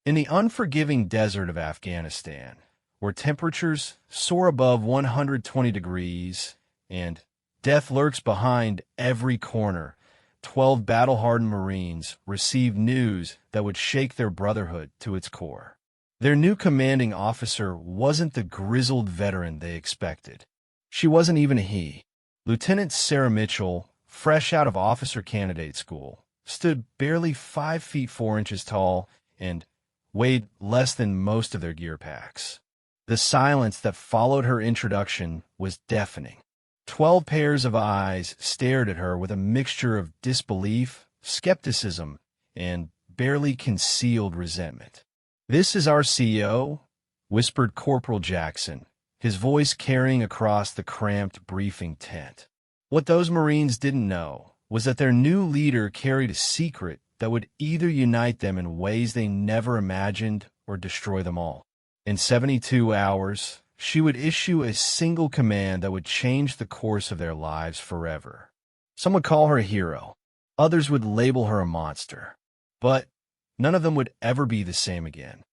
In the unforgiving desert of Afghanistan, where temperatures soar above 120 degrees and death lurks behind every corner, 12 battle-hardened Marines received news that would shake their brotherhood to its core. Their new commanding officer wasn't the grizzled veteran they expected. She wasn't even a he. Lieutenant Sarah Mitchell, fresh out of officer candidate school, stood barely 5 feet 4 inches tall and weighed less than most of their gear packs. The silence that followed her introduction was deafening. 12 pairs of eyes stared at her with a mixture of disbelief, skepticism, and barely concealed resentment. "This is our CEO," whispered Corporal Jackson, his voice carrying across the cramped briefing tent. What those Marines didn't know was that their new leader carried a secret that would either unite them in ways they never imagined or destroy them all. In 72 hours, she would issue a single command that would change the course of their lives forever. Some would call her a hero. Others would label her a monster. But none of them would ever be the same again.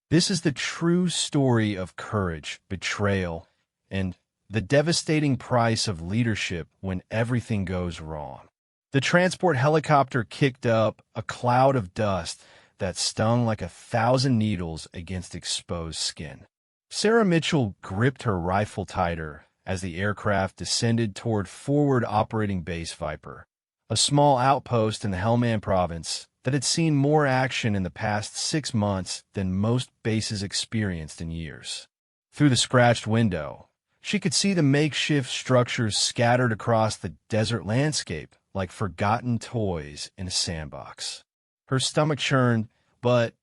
This is the true story of courage, betrayal, and the devastating price of leadership when everything goes wrong. The transport helicopter kicked up a cloud of dust that stung like 1,000 needles against exposed skin. Sarah Mitchell gripped her rifle tighter as the aircraft descended toward Forward Operating Base Viper, a small outpost in the Helmand province that had seen more action in the past 6 months than most bases experienced in years. Through the scratched window, she could see the makeshift structures scattered across the desert landscape like forgotten toys in a sandbox. Her stomach churned, but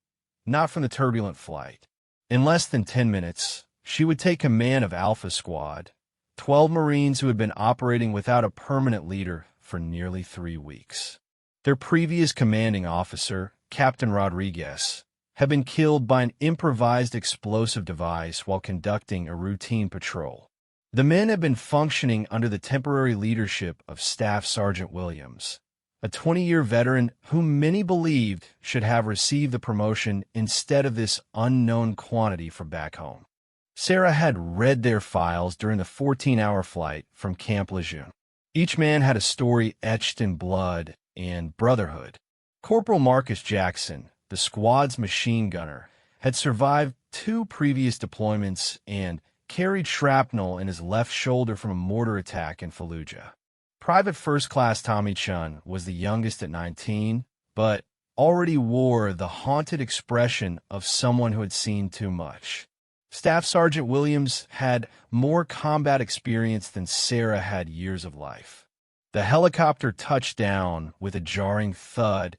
not from the turbulent flight. In less than 10 minutes, she would take command of Alpha Squad, 12 Marines who had been operating without a permanent leader for nearly 3 weeks. Their previous commanding officer, Captain Rodriguez, had been killed by an improvised explosive device while conducting a routine patrol. The men had been functioning under the temporary leadership of Staff Sergeant Williams, a 20-year veteran whom many believed should have received the promotion instead of this unknown quantity from back home. Sarah had read their files during the 14-hour flight from Camp Lejeune. Each man had a story etched in blood and brotherhood. Corporal Marcus Jackson, the squad's machine gunner, had survived 2 previous deployments and carried shrapnel in his left shoulder from a mortar attack in Fallujah. Private First Class Tommy Chun was the youngest at 19, but already wore the haunted expression of someone who had seen too much. Staff Sergeant Williams had more combat experience than Sarah had years of life. The helicopter touched down with a jarring thud,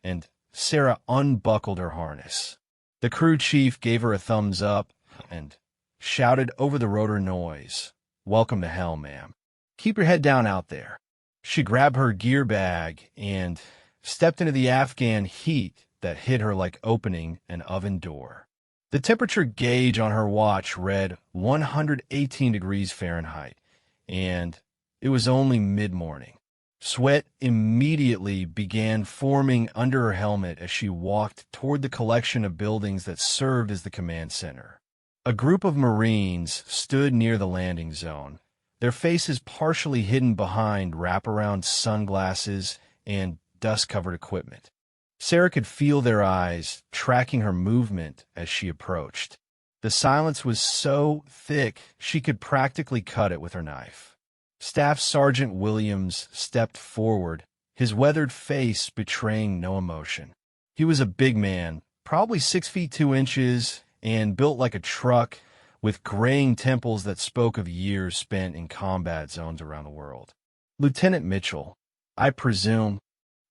and Sarah unbuckled her harness. The crew chief gave her a thumbs up and shouted over the rotor noise, "Welcome to hell, ma'am. Keep your head down out there." She grabbed her gear bag and stepped into the Afghan heat that hit her like opening an oven door. The temperature gauge on her watch read 118 degrees Fahrenheit, and it was only mid-morning. Sweat immediately began forming under her helmet as she walked toward the collection of buildings that served as the command center. A group of Marines stood near the landing zone, their faces partially hidden behind wraparound sunglasses and dust-covered equipment. Sarah could feel their eyes tracking her movement as she approached. The silence was so thick she could practically cut it with her knife. Staff Sergeant Williams stepped forward, his weathered face betraying no emotion. He was a big man, probably 6 feet 2 inches, and built like a truck, with graying temples that spoke of years spent in combat zones around the world. "Lieutenant Mitchell, I presume—"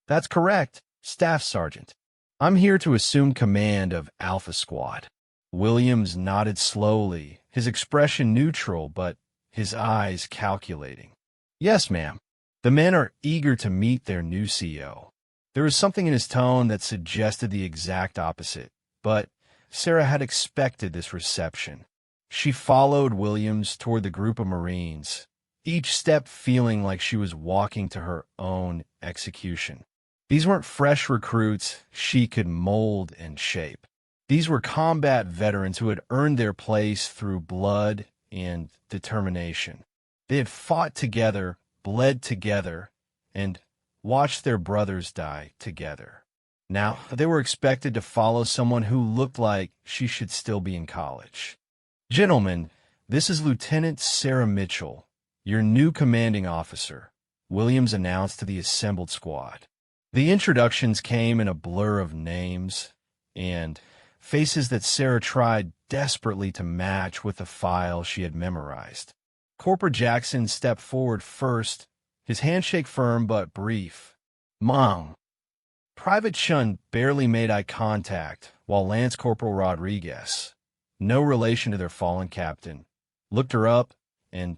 "That's correct, Staff Sergeant. I'm here to assume command of Alpha Squad." Williams nodded slowly, his expression neutral, but his eyes calculating. "Yes, ma'am." The men are eager to meet their new CEO. There was something in his tone that suggested the exact opposite, but Sarah had expected this reception. She followed Williams toward the group of Marines, each step feeling like she was walking to her own execution. These weren't fresh recruits she could mold and shape. These were combat veterans who had earned their place through blood and determination. They had fought together, bled together, and watched their brothers die together. Now, they were expected to follow someone who looked like she should still be in college. "Gentlemen, this is Lieutenant Sarah Mitchell, your new commanding officer," Williams announced to the assembled squad. The introductions came in a blur of names and faces that Sarah tried desperately to match with the file she had memorized. Corporal Jackson stepped forward first, his handshake firm but brief. "Mom." Private Chun barely made eye contact, while Lance Corporal Rodriguez, no relation to their fallen captain, looked her up and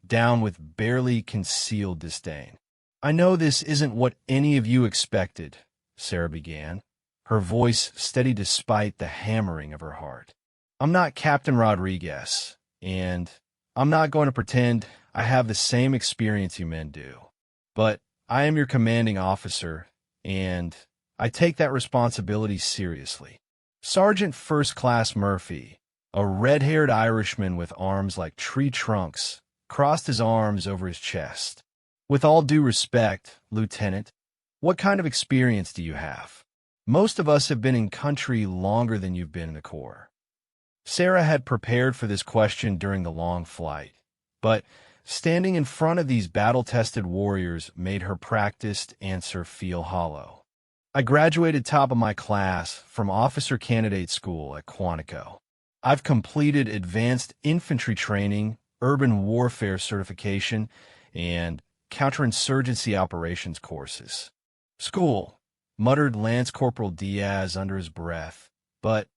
down with barely concealed disdain. "I know this isn't what any of you expected," Sarah began, her voice steady despite the hammering of her heart. "I'm not Captain Rodriguez, and I'm not going to pretend I have the same experience you men do. But I am your commanding officer, and I take that responsibility seriously." Sergeant First Class Murphy, a red-haired Irishman with arms like tree trunks, crossed his arms over his chest. "With all due respect, Lieutenant, what kind of experience do you have? Most of us have been in country longer than you've been in the Corps." Sarah had prepared for this question during the long flight, but standing in front of these battle-tested warriors made her practiced answer feel hollow. "I graduated top of my class from Officer Candidate School at Quantico. I've completed advanced infantry training, urban warfare certification, and counterinsurgency operations courses." "School," muttered Lance Corporal Diaz under his breath, but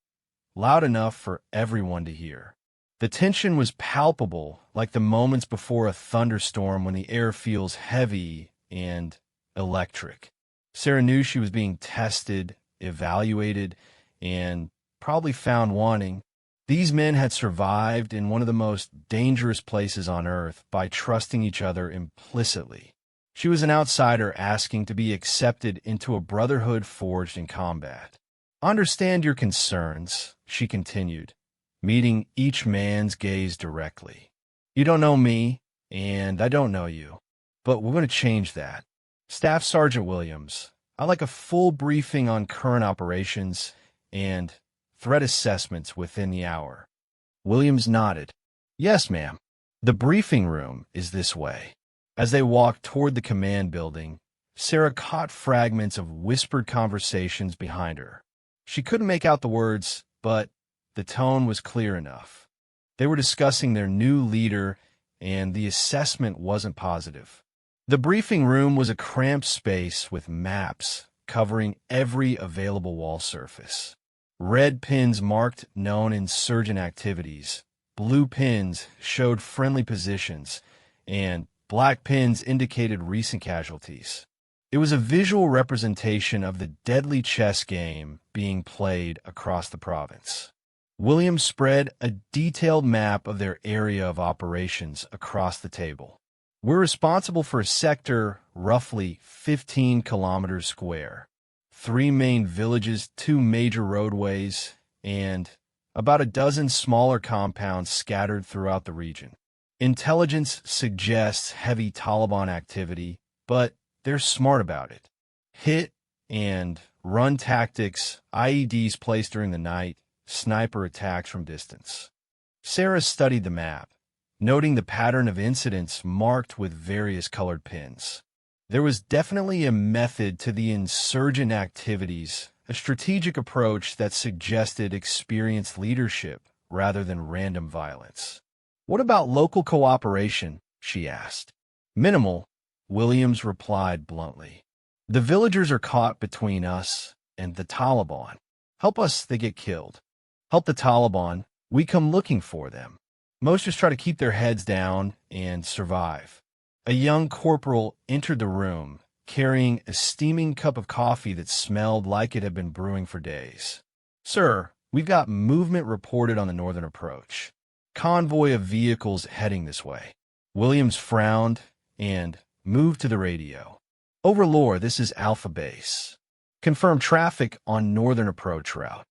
loud enough for everyone to hear. The tension was palpable, like the moments before a thunderstorm when the air feels heavy and electric. Sarah knew she was being tested, evaluated, and probably found wanting. These men had survived in one of the most dangerous places on Earth by trusting each other implicitly. She was an outsider asking to be accepted into a brotherhood forged in combat. "I understand your concerns," she continued, meeting each man's gaze directly. "You don't know me, and I don't know you, but we're going to change that. Staff Sergeant Williams, I'd like a full briefing on current operations and threat assessments within the hour." Williams nodded. "Yes, ma'am. The briefing room is this way." As they walked toward the command building, Sarah caught fragments of whispered conversations behind her. She couldn't make out the words, but the tone was clear enough. They were discussing their new leader, and the assessment wasn't positive. The briefing room was a cramped space with maps covering every available wall surface. Red pins marked known insurgent activities, blue pins showed friendly positions, and black pins indicated recent casualties. It was a visual representation of the deadly chess game being played across the province. Williams spread a detailed map of their area of operations across the table. "We're responsible for a sector roughly 15 kilometers square, 3 main villages, 2 major roadways, and about a dozen smaller compounds scattered throughout the region. Intelligence suggests heavy Taliban activity, but they're smart about it. Hit and run tactics, IEDs placed during the night, sniper attacks from distance." Sarah studied the map, noting the pattern of incidents marked with various colored pins. There was definitely a method to the insurgent activities, a strategic approach that suggested experienced leadership rather than random violence. "What about local cooperation?" she asked. "Minimal," Williams replied bluntly. "The villagers are caught between us and the Taliban. Help us, they get killed. Help the Taliban, we come looking for them. Most just try to keep their heads down and survive." A young corporal entered the room, carrying a steaming cup of coffee that smelled like it had been brewing for days. "Sir, we've got movement reported on the northern approach. Convoy of vehicles heading this way." Williams frowned and moved to the radio. "Overlord, this is Alpha Base. Confirm traffic on northern approach route.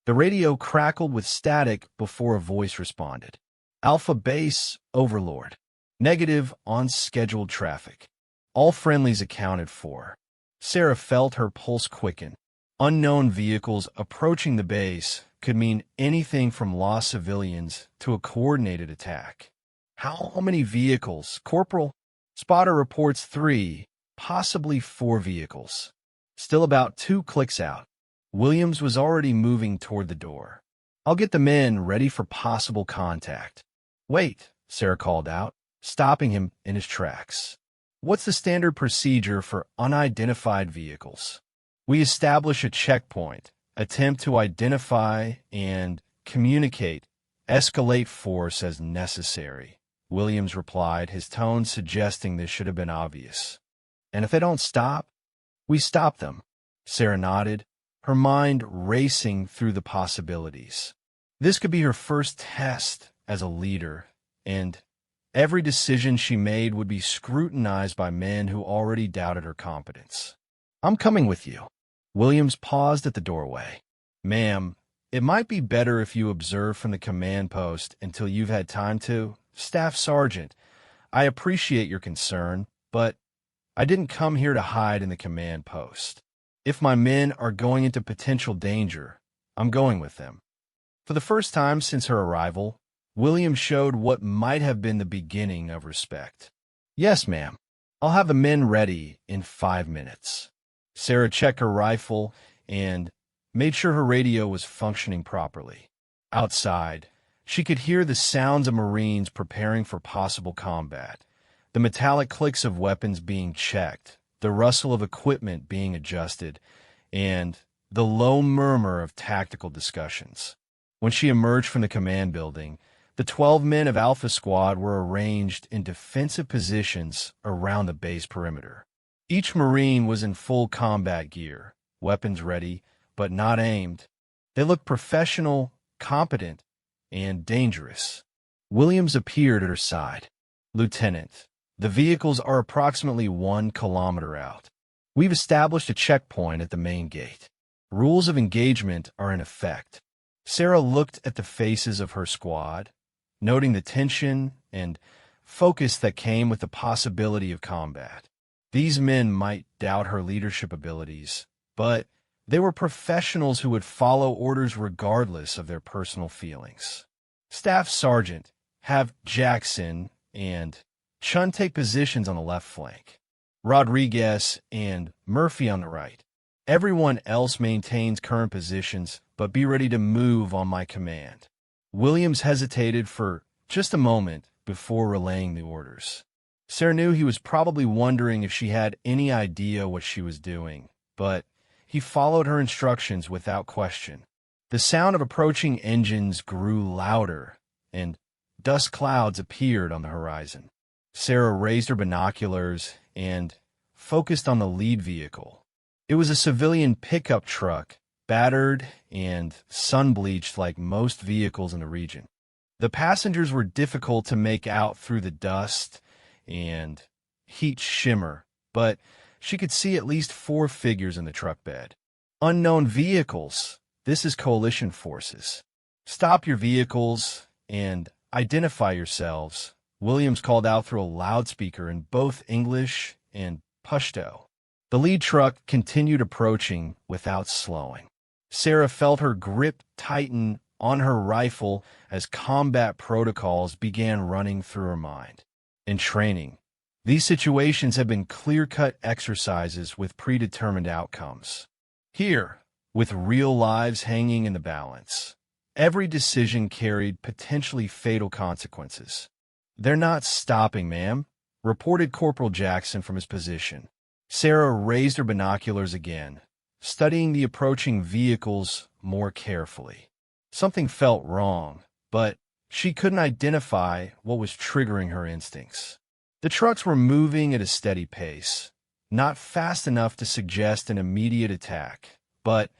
The radio crackled with static before a voice responded. Alpha Base, Overlord. Negative on scheduled traffic. All friendlies accounted for. Sarah felt her pulse quicken. Unknown vehicles approaching the base could mean anything from lost civilians to a coordinated attack. How many vehicles, Corporal? Spotter reports 3, possibly 4 vehicles. Still about 2 clicks out. Williams was already moving toward the door. I'll get the men ready for possible contact. Wait, Sarah called out, stopping him in his tracks. What's the standard procedure for unidentified vehicles? We establish a checkpoint, attempt to identify and communicate, escalate force as necessary, Williams replied, his tone suggesting this should have been obvious. And if they don't stop, we stop them. Sarah nodded, her mind racing through the possibilities. This could be her first test as a leader, and every decision she made would be scrutinized by men who already doubted her competence. I'm coming with you. Williams paused at the doorway. Ma'am, it might be better if you observe from the command post until you've had time to. Staff Sergeant, I appreciate your concern, but I didn't come here to hide in the command post. If my men are going into potential danger, I'm going with them. For the first time since her arrival, Williams showed what might have been the beginning of respect. Yes, ma'am. I'll have the men ready in 5 minutes. Sarah checked her rifle and made sure her radio was functioning properly. Outside, she could hear the sounds of Marines preparing for possible combat, the metallic clicks of weapons being checked, the rustle of equipment being adjusted, and the low murmur of tactical discussions. When she emerged from the command building, the 12 men of Alpha Squad were arranged in defensive positions around the base perimeter. Each Marine was in full combat gear, weapons ready, but not aimed. They looked professional, competent, and dangerous. Williams appeared at her side. Lieutenant, the vehicles are approximately 1 kilometer out. We've established a checkpoint at the main gate. Rules of engagement are in effect. Sarah looked at the faces of her squad, noting the tension and focus that came with the possibility of combat. These men might doubt her leadership abilities, but they were professionals who would follow orders regardless of their personal feelings. Staff Sergeant, have Jackson and Chun take positions on the left flank. Rodriguez and Murphy on the right. Everyone else maintains current positions, but be ready to move on my command. Williams hesitated for just a moment before relaying the orders. Sarah knew he was probably wondering if she had any idea what she was doing, but he followed her instructions without question. The sound of approaching engines grew louder, and dust clouds appeared on the horizon. Sarah raised her binoculars and focused on the lead vehicle. It was a civilian pickup truck, battered and sun-bleached like most vehicles in the region. The passengers were difficult to make out through the dust and heat shimmer, but she could see at least 4 figures in the truck bed. Unknown vehicles. This is coalition forces. Stop your vehicles and identify yourselves, Williams called out through a loudspeaker in both English and Pashto. The lead truck continued approaching without slowing. Sarah felt her grip tighten on her rifle as combat protocols began running through her mind. In training, these situations have been clear-cut exercises with predetermined outcomes. Here, with real lives hanging in the balance, every decision carried potentially fatal consequences. They're not stopping, ma'am, reported Corporal Jackson from his position. Sarah raised her binoculars again, studying the approaching vehicles more carefully. Something felt wrong, but she couldn't identify what was triggering her instincts. The trucks were moving at a steady pace, not fast enough to suggest an immediate attack, but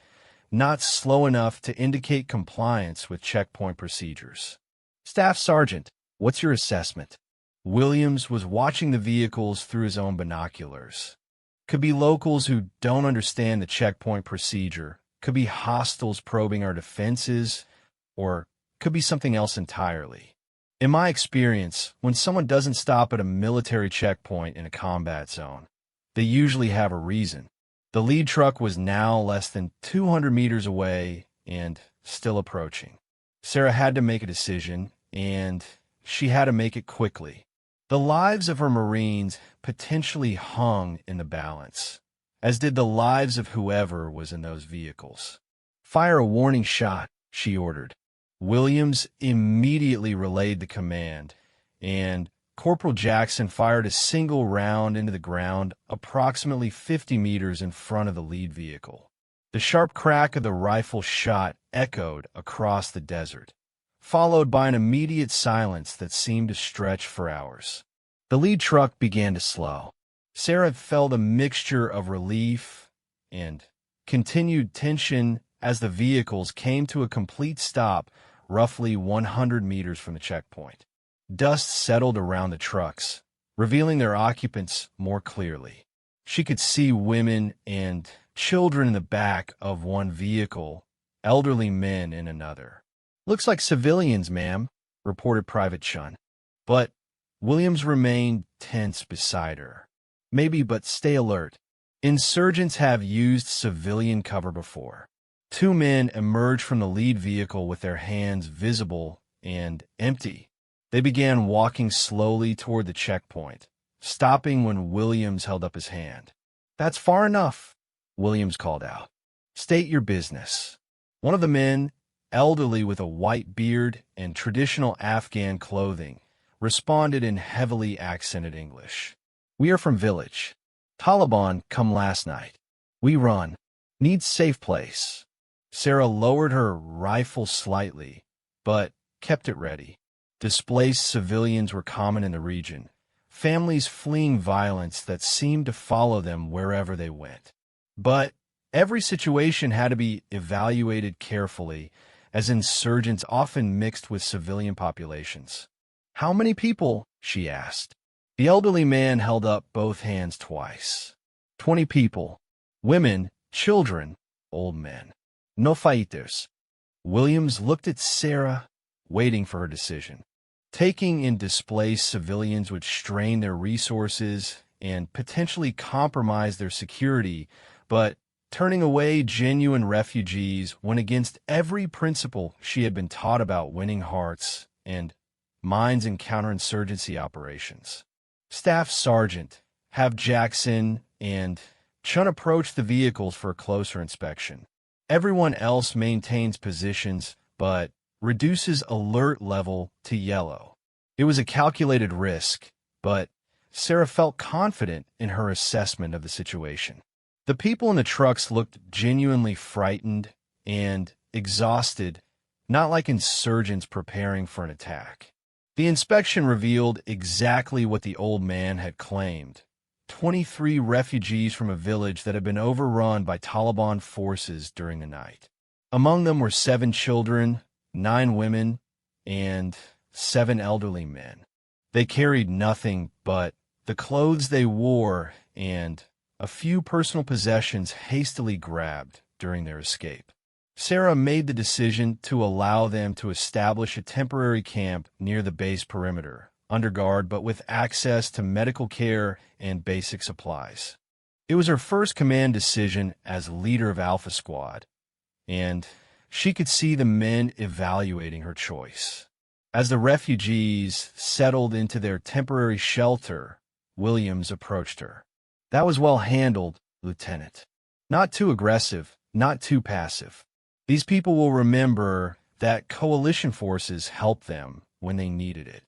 not slow enough to indicate compliance with checkpoint procedures. Staff Sergeant, what's your assessment? Williams was watching the vehicles through his own binoculars. Could be locals who don't understand the checkpoint procedure, could be hostiles probing our defenses, or could be something else entirely. In my experience, when someone doesn't stop at a military checkpoint in a combat zone, they usually have a reason. The lead truck was now less than 200 meters away and still approaching. Sarah had to make a decision, and she had to make it quickly. The lives of her Marines potentially hung in the balance, as did the lives of whoever was in those vehicles. "Fire a warning shot," she ordered. Williams immediately relayed the command, and Corporal Jackson fired a single round into the ground approximately 50 meters in front of the lead vehicle. The sharp crack of the rifle shot echoed across the desert, followed by an immediate silence that seemed to stretch for hours. The lead truck began to slow. Sarah felt a mixture of relief and continued tension as the vehicles came to a complete stop roughly 100 meters from the checkpoint. Dust settled around the trucks, revealing their occupants more clearly. She could see women and children in the back of one vehicle, elderly men in another. "Looks like civilians, ma'am," reported Private Chun. But Williams remained tense beside her. "Maybe, but stay alert. Insurgents have used civilian cover before." Two men emerged from the lead vehicle with their hands visible and empty. They began walking slowly toward the checkpoint, stopping when Williams held up his hand. "That's far enough," Williams called out. "State your business." One of the men, elderly with a white beard and traditional Afghan clothing, responded in heavily accented English. "We are from village. Taliban come last night. We run. Need safe place." Sarah lowered her rifle slightly, but kept it ready. Displaced civilians were common in the region, families fleeing violence that seemed to follow them wherever they went. But every situation had to be evaluated carefully, as insurgents often mixed with civilian populations. "How many people?" she asked. The elderly man held up both hands twice. 20 people. Women, children, old men. No fighters." Williams looked at Sarah, waiting for her decision. Taking in displaced civilians would strain their resources and potentially compromise their security, but turning away genuine refugees went against every principle she had been taught about winning hearts and minds in counterinsurgency operations. Staff Sergeant Have Jackson and Chun approached the vehicles for a closer inspection. Everyone else maintains positions, but reduces alert level to yellow. It was a calculated risk, but Sarah felt confident in her assessment of the situation. The people in the trucks looked genuinely frightened and exhausted, not like insurgents preparing for an attack. The inspection revealed exactly what the old man had claimed: 23 refugees from a village that had been overrun by Taliban forces during the night. Among them were 7 children, 9 women, and 7 elderly men. They carried nothing but the clothes they wore and a few personal possessions hastily grabbed during their escape. Sarah made the decision to allow them to establish a temporary camp near the base perimeter, under guard but with access to medical care and basic supplies. It was her first command decision as leader of Alpha Squad, and she could see the men evaluating her choice. As the refugees settled into their temporary shelter, Williams approached her. "That was well handled, Lieutenant. Not too aggressive, not too passive. These people will remember that coalition forces helped them when they needed it."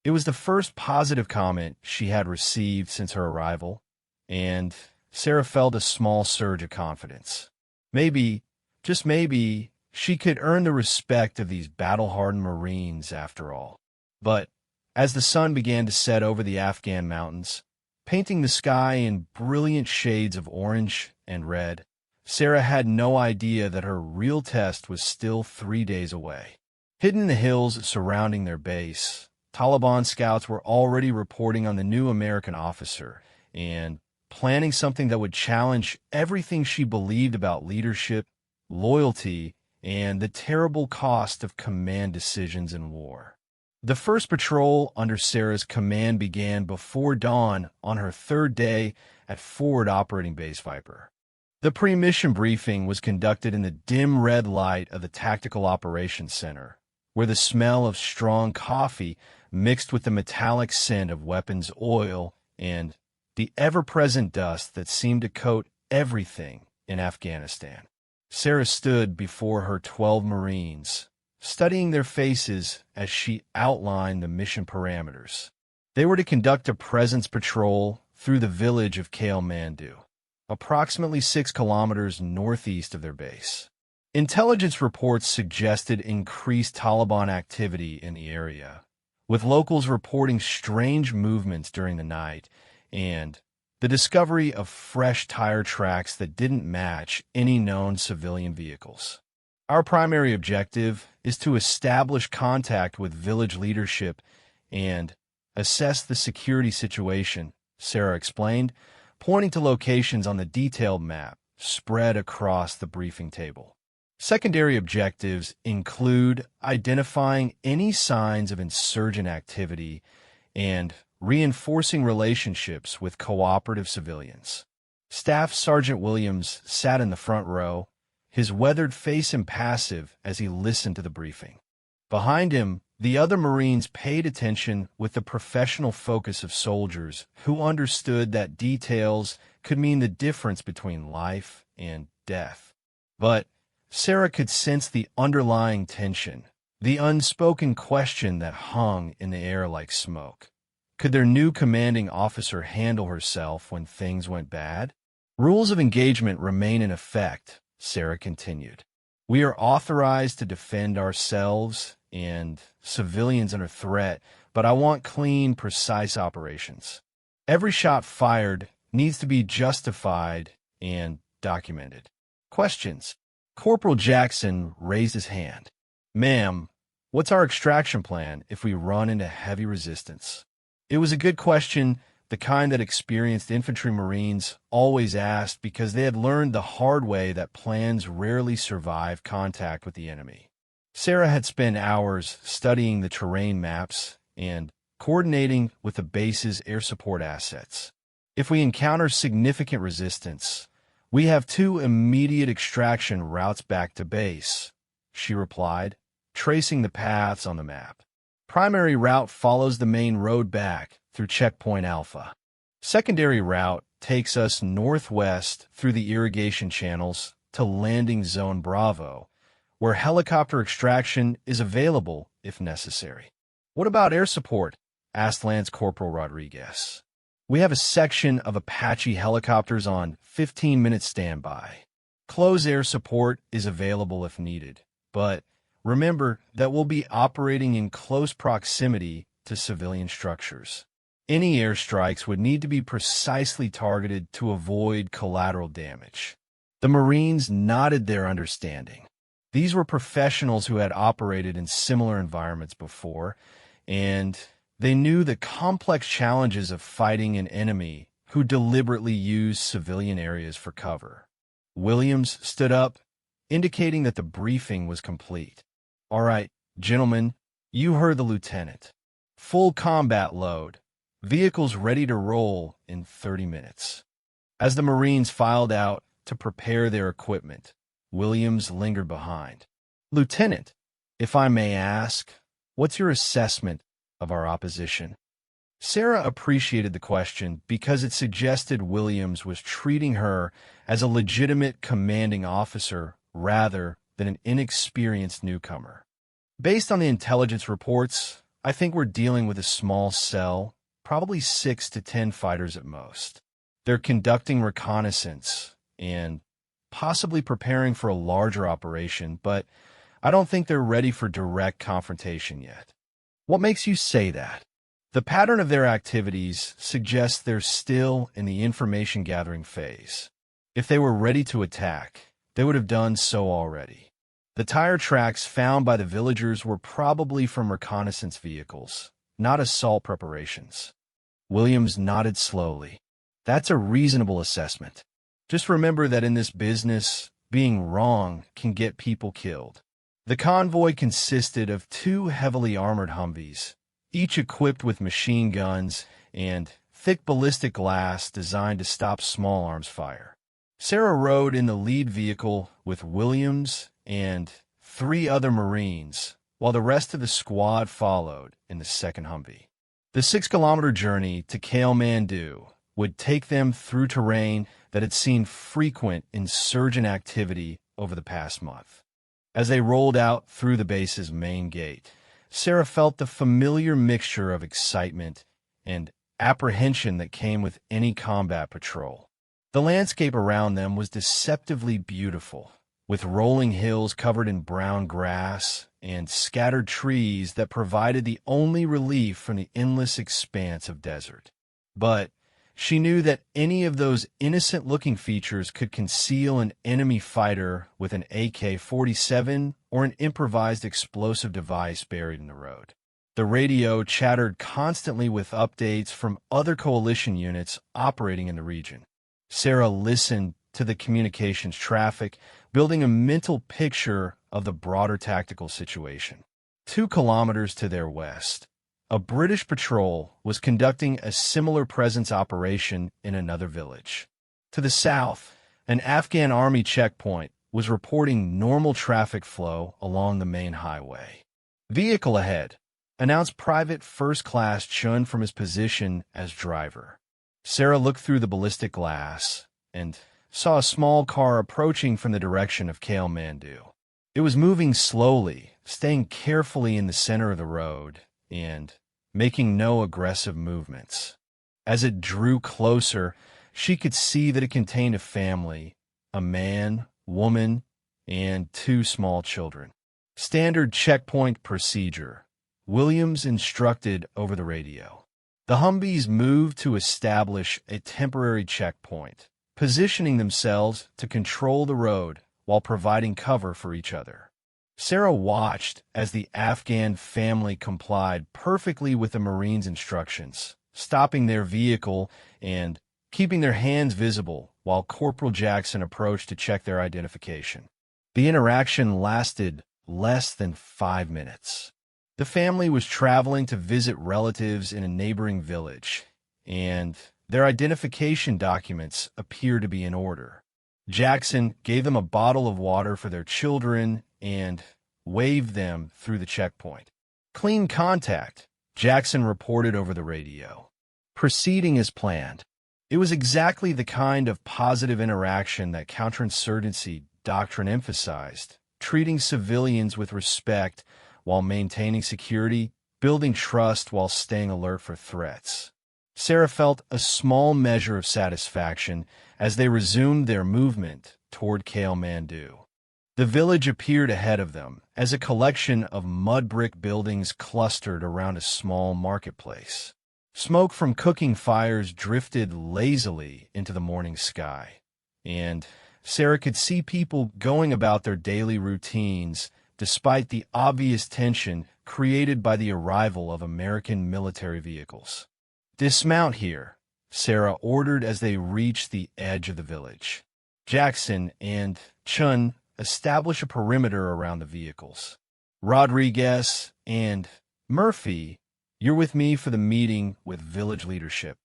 It was the first positive comment she had received since her arrival, and Sarah felt a small surge of confidence. Maybe, just maybe, she could earn the respect of these battle-hardened Marines after all. But as the sun began to set over the Afghan mountains, painting the sky in brilliant shades of orange and red, Sarah had no idea that her real test was still 3 days away. Hidden in the hills surrounding their base, Taliban scouts were already reporting on the new American officer and planning something that would challenge everything she believed about leadership loyalty, and the terrible cost of command decisions in war. The first patrol under Sarah's command began before dawn on her third day at Forward Operating Base Viper. The pre-mission briefing was conducted in the dim red light of the Tactical Operations Center, where the smell of strong coffee mixed with the metallic scent of weapons oil and the ever-present dust that seemed to coat everything in Afghanistan. Sarah stood before her 12 Marines, studying their faces as she outlined the mission parameters. They were to conduct a presence patrol through the village of Kale Mandu, approximately 6 kilometers northeast of their base. Intelligence reports suggested increased Taliban activity in the area, with locals reporting strange movements during the night and the discovery of fresh tire tracks that didn't match any known civilian vehicles. Our primary objective is to establish contact with village leadership and assess the security situation, Sarah explained, pointing to locations on the detailed map spread across the briefing table. Secondary objectives include identifying any signs of insurgent activity and reinforcing relationships with cooperative civilians. Staff Sergeant Williams sat in the front row, his weathered face impassive as he listened to the briefing. Behind him, the other Marines paid attention with the professional focus of soldiers who understood that details could mean the difference between life and death. But Sarah could sense the underlying tension, the unspoken question that hung in the air like smoke. Could their new commanding officer handle herself when things went bad? Rules of engagement remain in effect, Sarah continued. We are authorized to defend ourselves and civilians under threat, but I want clean, precise operations. Every shot fired needs to be justified and documented. Questions? Corporal Jackson raised his hand. Ma'am, what's our extraction plan if we run into heavy resistance? It was a good question, the kind that experienced infantry Marines always asked because they had learned the hard way that plans rarely survive contact with the enemy. Sarah had spent hours studying the terrain maps and coordinating with the base's air support assets. If we encounter significant resistance, we have 2 immediate extraction routes back to base, she replied, tracing the paths on the map. Primary route follows the main road back through Checkpoint Alpha. Secondary route takes us northwest through the irrigation channels to Landing Zone Bravo, where helicopter extraction is available if necessary. What about air support? Asked Lance Corporal Rodriguez. We have a section of Apache helicopters on 15-minute standby. Close air support is available if needed, but remember that we'll be operating in close proximity to civilian structures. Any airstrikes would need to be precisely targeted to avoid collateral damage. The Marines nodded their understanding. These were professionals who had operated in similar environments before, and they knew the complex challenges of fighting an enemy who deliberately used civilian areas for cover. Williams stood up, indicating that the briefing was complete. All right, gentlemen, you heard the lieutenant. Full combat load. Vehicles ready to roll in 30 minutes. As the Marines filed out to prepare their equipment, Williams lingered behind. Lieutenant, if I may ask, what's your assessment of our opposition? Sarah appreciated the question because it suggested Williams was treating her as a legitimate commanding officer rather than an inexperienced newcomer. Based on the intelligence reports, I think we're dealing with a small cell, probably 6 to 10 fighters at most. They're conducting reconnaissance and possibly preparing for a larger operation, but I don't think they're ready for direct confrontation yet. What makes you say that? The pattern of their activities suggests they're still in the information gathering phase. If they were ready to attack, they would have done so already. The tire tracks found by the villagers were probably from reconnaissance vehicles, not assault preparations. Williams nodded slowly. That's a reasonable assessment. Just remember that in this business, being wrong can get people killed. The convoy consisted of 2 heavily armored Humvees, each equipped with machine guns and thick ballistic glass designed to stop small arms fire. Sarah rode in the lead vehicle with Williams and 3 other Marines, while the rest of the squad followed in the second Humvee. The 6-kilometer journey to Kathmandu would take them through terrain that had seen frequent insurgent activity over the past month. As they rolled out through the base's main gate, Sarah felt the familiar mixture of excitement and apprehension that came with any combat patrol. The landscape around them was deceptively beautiful, with rolling hills covered in brown grass and scattered trees that provided the only relief from the endless expanse of desert. But she knew that any of those innocent-looking features could conceal an enemy fighter with an AK-47 or an improvised explosive device buried in the road. The radio chattered constantly with updates from other coalition units operating in the region. Sarah listened to the communications traffic, building a mental picture of the broader tactical situation. 2 kilometers to their west, a British patrol was conducting a similar presence operation in another village. To the south, an Afghan army checkpoint was reporting normal traffic flow along the main highway. "Vehicle ahead," announced Private First Class Chun from his position as driver. Sarah looked through the ballistic glass and saw a small car approaching from the direction of Kathmandu. It was moving slowly, staying carefully in the center of the road and making no aggressive movements. As it drew closer, she could see that it contained a family, a man, woman, and 2 small children. Standard checkpoint procedure, Williams instructed over the radio. The Humvees moved to establish a temporary checkpoint, positioning themselves to control the road while providing cover for each other. Sarah watched as the Afghan family complied perfectly with the Marines' instructions, stopping their vehicle and keeping their hands visible while Corporal Jackson approached to check their identification. The interaction lasted less than 5 minutes. The family was traveling to visit relatives in a neighboring village, and their identification documents appeared to be in order. Jackson gave them a bottle of water for their children and waved them through the checkpoint. "Clean contact," Jackson reported over the radio. "Proceeding as planned." It was exactly the kind of positive interaction that counterinsurgency doctrine emphasized, treating civilians with respect while maintaining security, building trust while staying alert for threats. Sarah felt a small measure of satisfaction as they resumed their movement toward Kathmandu. The village appeared ahead of them as a collection of mud brick buildings clustered around a small marketplace. Smoke from cooking fires drifted lazily into the morning sky, and Sarah could see people going about their daily routines despite the obvious tension created by the arrival of American military vehicles. "Dismount here," Sarah ordered as they reached the edge of the village. Jackson and Chun established a perimeter around the vehicles. "Rodriguez and Murphy, you're with me for the meeting with village leadership.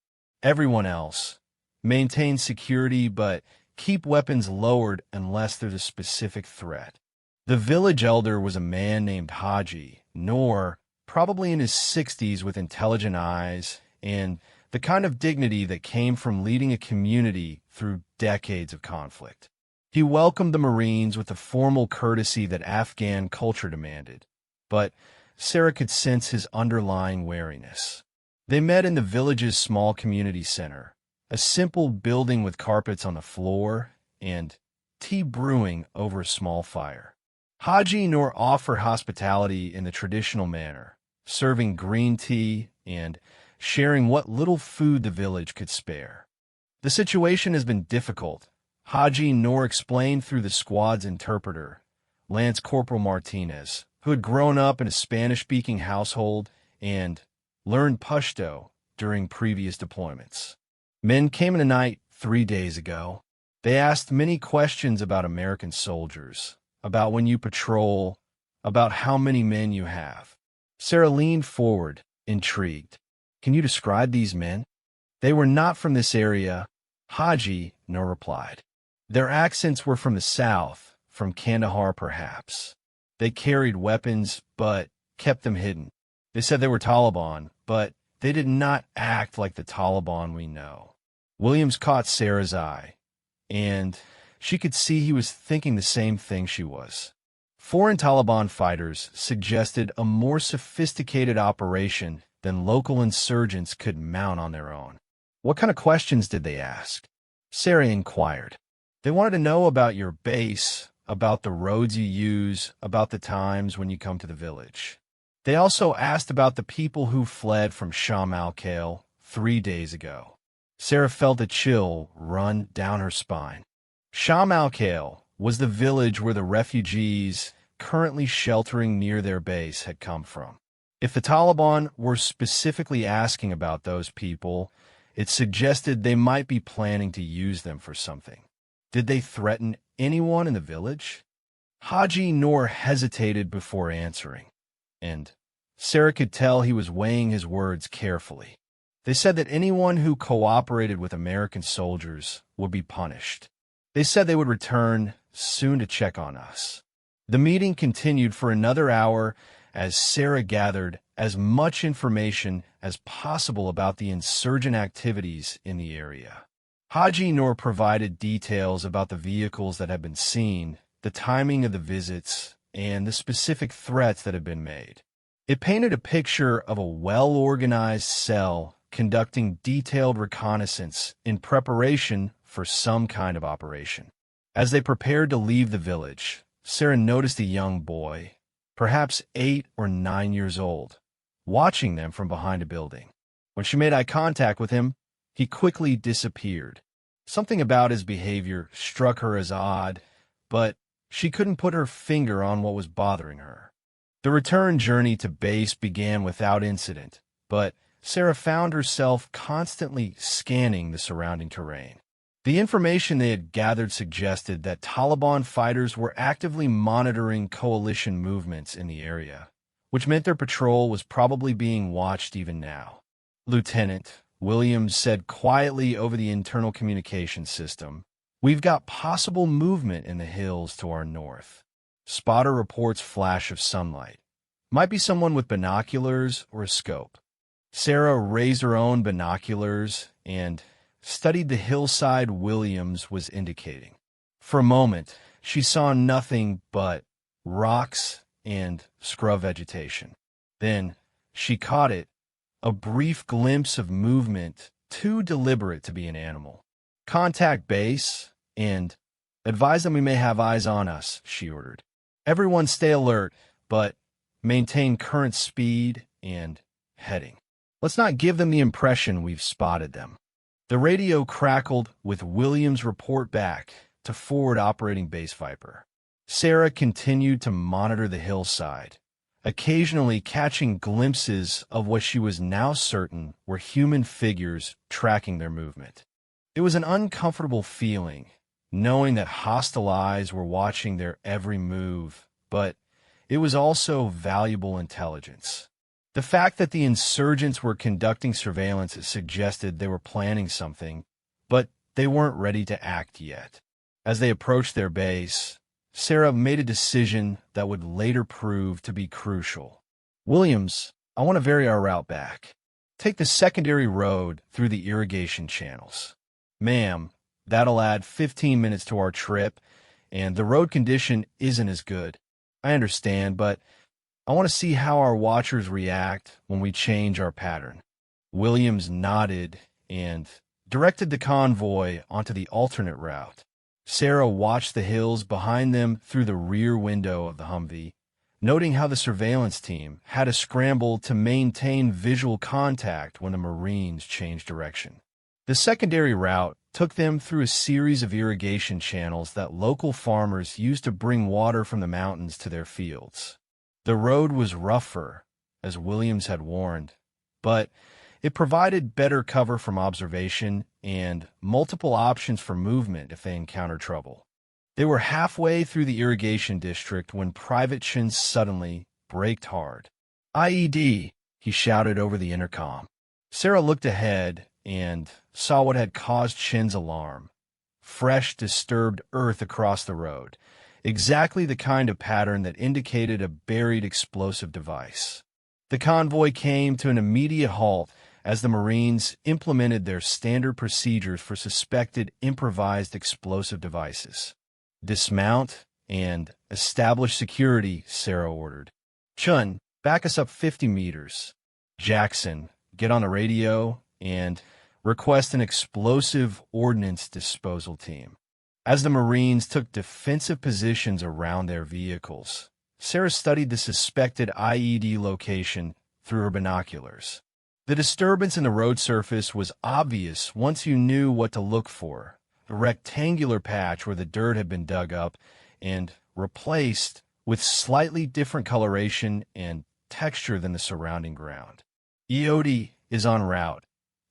Everyone else, maintain security but keep weapons lowered unless there's a specific threat." The village elder was a man named Haji Noor, probably in his 60s with intelligent eyes and the kind of dignity that came from leading a community through decades of conflict. He welcomed the Marines with the formal courtesy that Afghan culture demanded, but Sarah could sense his underlying wariness. They met in the village's small community center, a simple building with carpets on the floor and tea brewing over a small fire. Haji Noor offered hospitality in the traditional manner, serving green tea and sharing what little food the village could spare. "The situation has been difficult," Haji Noor explained through the squad's interpreter, Lance Corporal Martinez, who had grown up in a Spanish-speaking household and learned Pashto during previous deployments. "Men came in the night 3 days ago. They asked many questions about American soldiers, about when you patrol, about how many men you have. Sarah leaned forward, intrigued. Can you describe these men? They were not from this area. Haji, no replied. Their accents were from the south, from Kandahar perhaps. They carried weapons, but kept them hidden. They said they were Taliban, but they did not act like the Taliban we know. Williams caught Sarah's eye, and she could see he was thinking the same thing she was. Foreign Taliban fighters suggested a more sophisticated operation than local insurgents could mount on their own. What kind of questions did they ask? Sarah inquired. They wanted to know about your base, about the roads you use, about the times when you come to the village. They also asked about the people who fled from Sham al-Khail 3 days ago. Sarah felt a chill run down her spine. Sham al-Khail was the village where the refugees currently sheltering near their base had come from. If the Taliban were specifically asking about those people, it suggested they might be planning to use them for something. Did they threaten anyone in the village? Haji Noor hesitated before answering, and Sarah could tell he was weighing his words carefully. They said that anyone who cooperated with American soldiers would be punished. They said they would return soon to check on us. The meeting continued for another hour as Sarah gathered as much information as possible about the insurgent activities in the area. Haji Noor provided details about the vehicles that had been seen, the timing of the visits, and the specific threats that had been made. It painted a picture of a well-organized cell conducting detailed reconnaissance in preparation for some kind of operation. As they prepared to leave the village, Sarah noticed a young boy, perhaps 8 or 9 years old, watching them from behind a building. When she made eye contact with him, he quickly disappeared. Something about his behavior struck her as odd, but she couldn't put her finger on what was bothering her. The return journey to base began without incident, but Sarah found herself constantly scanning the surrounding terrain. The information they had gathered suggested that Taliban fighters were actively monitoring coalition movements in the area, which meant their patrol was probably being watched even now. Lieutenant Williams said quietly over the internal communication system, "We've got possible movement in the hills to our north." Spotter reports flash of sunlight. Might be someone with binoculars or a scope. Sarah raised her own binoculars and studied the hillside Williams was indicating. For a moment, she saw nothing but rocks and scrub vegetation. Then she caught it, a brief glimpse of movement too deliberate to be an animal. "Contact base and advise them we may have eyes on us," she ordered. "Everyone stay alert, but maintain current speed and heading. Let's not give them the impression we've spotted them." The radio crackled with Williams' report back to forward operating base Viper. Sarah continued to monitor the hillside, occasionally catching glimpses of what she was now certain were human figures tracking their movement. It was an uncomfortable feeling, knowing that hostile eyes were watching their every move, but it was also valuable intelligence. The fact that the insurgents were conducting surveillance suggested they were planning something, but they weren't ready to act yet. As they approached their base, Sarah made a decision that would later prove to be crucial. "Williams, I want to vary our route back. Take the secondary road through the irrigation channels." "Ma'am, that'll add 15 minutes to our trip, and the road condition isn't as good." "I understand, but I want to see how our watchers react when we change our pattern." Williams nodded and directed the convoy onto the alternate route. Sarah watched the hills behind them through the rear window of the Humvee, noting how the surveillance team had to scramble to maintain visual contact when the Marines changed direction. The secondary route took them through a series of irrigation channels that local farmers used to bring water from the mountains to their fields. The road was rougher, as Williams had warned, but It provided better cover from observation and multiple options for movement if they encountered trouble. They were halfway through the irrigation district when Private Chin suddenly braked hard. "IED!" he shouted over the intercom. Sarah looked ahead and saw what had caused Chin's alarm. Fresh, disturbed earth across the road. Exactly the kind of pattern that indicated a buried explosive device. The convoy came to an immediate halt as the Marines implemented their standard procedures for suspected improvised explosive devices. "Dismount and establish security," Sarah ordered. "Chun, back us up 50 meters. Jackson, get on the radio and request an explosive ordnance disposal team." As the Marines took defensive positions around their vehicles, Sarah studied the suspected IED location through her binoculars. The disturbance in the road surface was obvious once you knew what to look for. A rectangular patch where the dirt had been dug up and replaced with slightly different coloration and texture than the surrounding ground. "EOD is en route.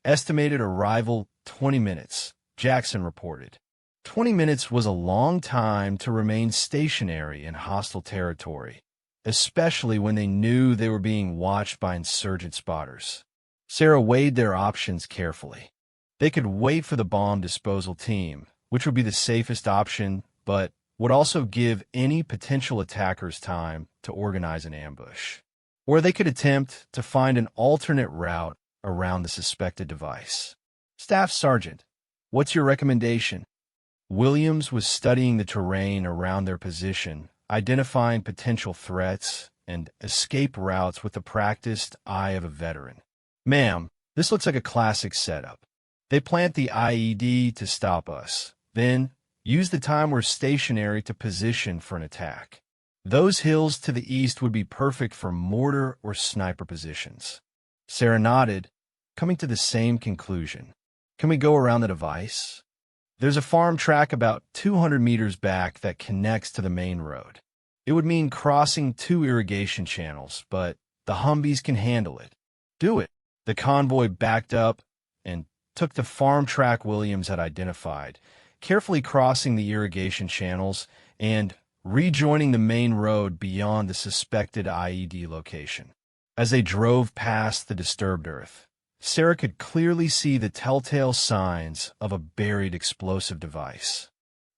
Estimated arrival 20 minutes, Jackson reported. 20 minutes was a long time to remain stationary in hostile territory, especially when they knew they were being watched by insurgent spotters. Sarah weighed their options carefully. They could wait for the bomb disposal team, which would be the safest option, but would also give any potential attackers time to organize an ambush. Or they could attempt to find an alternate route around the suspected device. "Staff Sergeant, what's your recommendation?" Williams was studying the terrain around their position, identifying potential threats and escape routes with the practiced eye of a veteran. "Ma'am, this looks like a classic setup. They plant the IED to stop us, then use the time we're stationary to position for an attack. Those hills to the east would be perfect for mortar or sniper positions." Sarah nodded, coming to the same conclusion. "Can we go around the device?" "There's a farm track about 200 meters back that connects to the main road. It would mean crossing 2 irrigation channels, but the Humvees can handle it." "Do it." The convoy backed up and took the farm track Williams had identified, carefully crossing the irrigation channels and rejoining the main road beyond the suspected IED location. As they drove past the disturbed earth, Sarah could clearly see the telltale signs of a buried explosive device.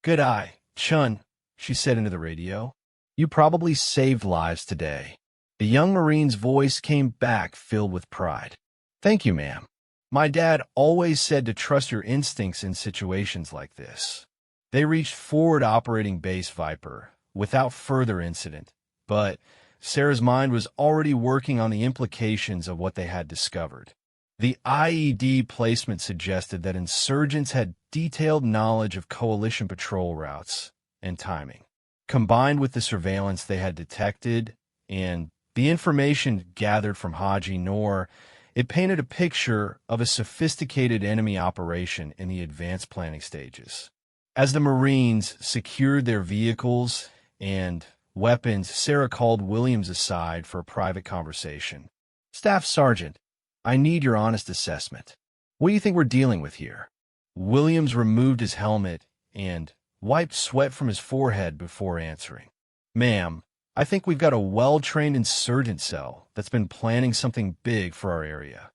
"Good eye, Chun," she said into the radio. "You probably saved lives today." The young Marine's voice came back filled with pride. "Thank you, ma'am. My dad always said to trust your instincts in situations like this." They reached forward operating base Viper without further incident, but Sarah's mind was already working on the implications of what they had discovered. The IED placement suggested that insurgents had detailed knowledge of coalition patrol routes and timing. Combined with the surveillance they had detected and the information gathered from Haji Noor, it painted a picture of a sophisticated enemy operation in the advanced planning stages. As the Marines secured their vehicles and weapons, Sarah called Williams aside for a private conversation. "Staff Sergeant, I need your honest assessment. What do you think we're dealing with here?" Williams removed his helmet and wiped sweat from his forehead before answering. "Ma'am, I think we've got a well-trained insurgent cell that's been planning something big for our area.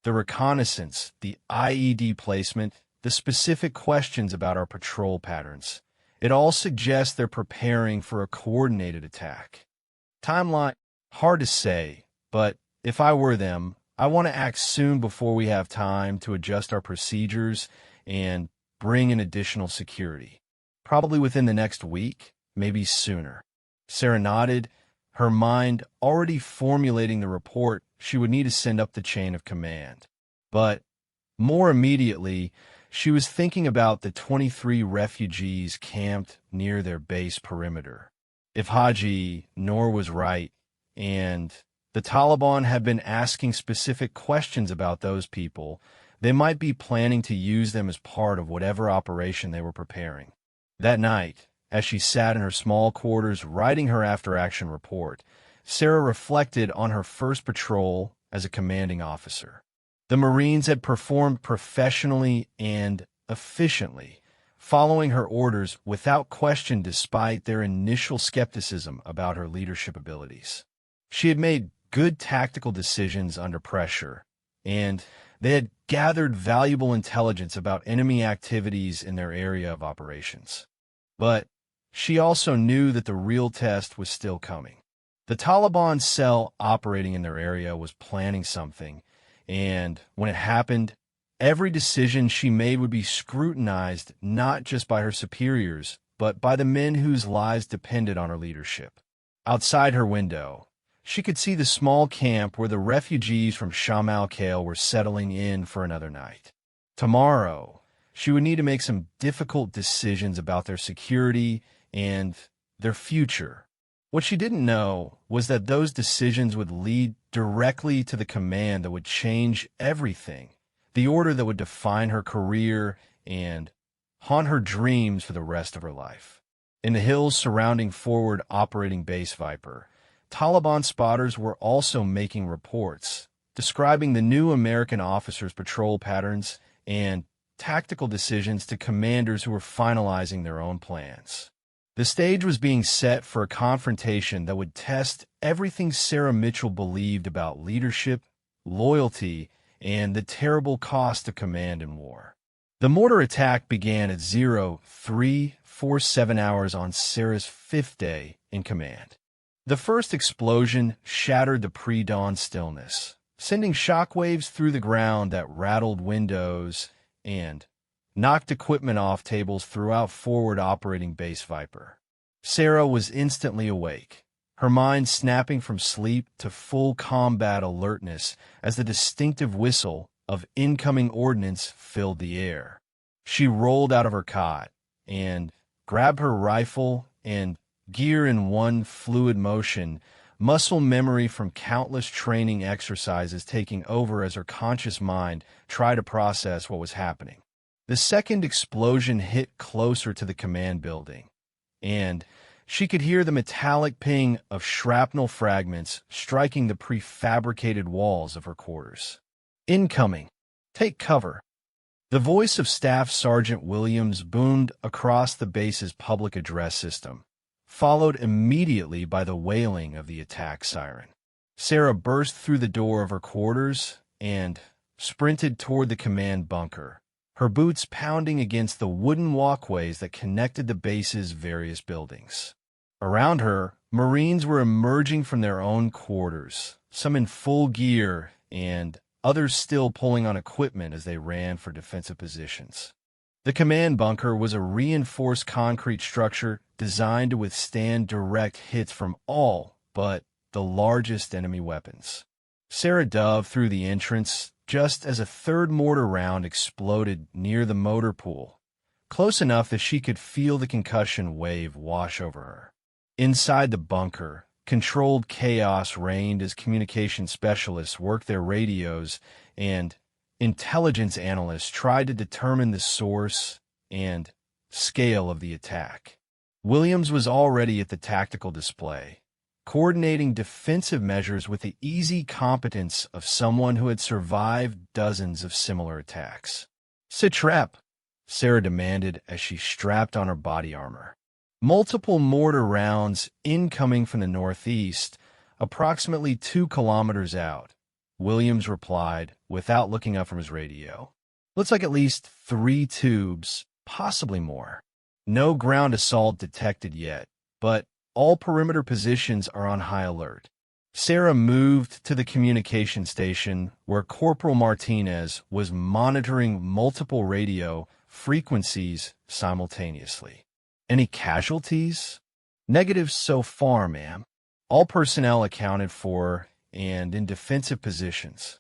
The reconnaissance, the IED placement, the specific questions about our patrol patterns, it all suggests they're preparing for a coordinated attack. Timeline, hard to say, but if I were them, I want to act soon before we have time to adjust our procedures and bring in additional security. Probably within the next week, maybe sooner." Sarah nodded, her mind already formulating the report she would need to send up the chain of command. But more immediately, she was thinking about the 23 refugees camped near their base perimeter. If Haji Noor was right, and the Taliban had been asking specific questions about those people, they might be planning to use them as part of whatever operation they were preparing. That night, as she sat in her small quarters writing her after-action report, Sarah reflected on her first patrol as a commanding officer. The Marines had performed professionally and efficiently, following her orders without question despite their initial skepticism about her leadership abilities. She had made good tactical decisions under pressure, and they had gathered valuable intelligence about enemy activities in their area of operations. But she also knew that the real test was still coming. The Taliban cell operating in their area was planning something, and when it happened, every decision she made would be scrutinized not just by her superiors, but by the men whose lives depended on her leadership. Outside her window, she could see the small camp where the refugees from Sham al-Khail were settling in for another night. Tomorrow, she would need to make some difficult decisions about their security and their future. What she didn't know was that those decisions would lead directly to the command that would change everything, the order that would define her career and haunt her dreams for the rest of her life. In the hills surrounding forward operating Base Viper, Taliban spotters were also making reports, describing the new American officers' patrol patterns and tactical decisions to commanders who were finalizing their own plans. The stage was being set for a confrontation that would test everything Sarah Mitchell believed about leadership, loyalty, and the terrible cost of command in war. The mortar attack began at 0347 hours on Sarah's fifth day in command. The first explosion shattered the pre-dawn stillness, sending shockwaves through the ground that rattled windows and knocked equipment off tables throughout forward operating Base Viper. Sarah was instantly awake, her mind snapping from sleep to full combat alertness as the distinctive whistle of incoming ordnance filled the air. She rolled out of her cot and grabbed her rifle and gear in one fluid motion, muscle memory from countless training exercises taking over as her conscious mind tried to process what was happening. The second explosion hit closer to the command building, and she could hear the metallic ping of shrapnel fragments striking the prefabricated walls of her quarters. Incoming! Take cover! The voice of Staff Sergeant Williams boomed across the base's public address system, followed immediately by the wailing of the attack siren. Sarah burst through the door of her quarters and sprinted toward the command bunker, her boots pounding against the wooden walkways that connected the base's various buildings. Around her, Marines were emerging from their own quarters, some in full gear and others still pulling on equipment as they ran for defensive positions. The command bunker was a reinforced concrete structure designed to withstand direct hits from all but the largest enemy weapons. Sarah dove through the entrance just as a third mortar round exploded near the motor pool, close enough that she could feel the concussion wave wash over her. Inside the bunker, controlled chaos reigned as communication specialists worked their radios and intelligence analysts tried to determine the source and scale of the attack. Williams was already at the tactical display, coordinating defensive measures with the easy competence of someone who had survived dozens of similar attacks. "Sit rep," Sarah demanded as she strapped on her body armor. Multiple mortar rounds incoming from the northeast, approximately 2 kilometers out, Williams replied without looking up from his radio. "Looks like at least 3 tubes, possibly more. No ground assault detected yet, but all perimeter positions are on high alert." Sarah moved to the communication station where Corporal Martinez was monitoring multiple radio frequencies simultaneously. "Any casualties?" "Negatives so far, ma'am. All personnel accounted for and in defensive positions.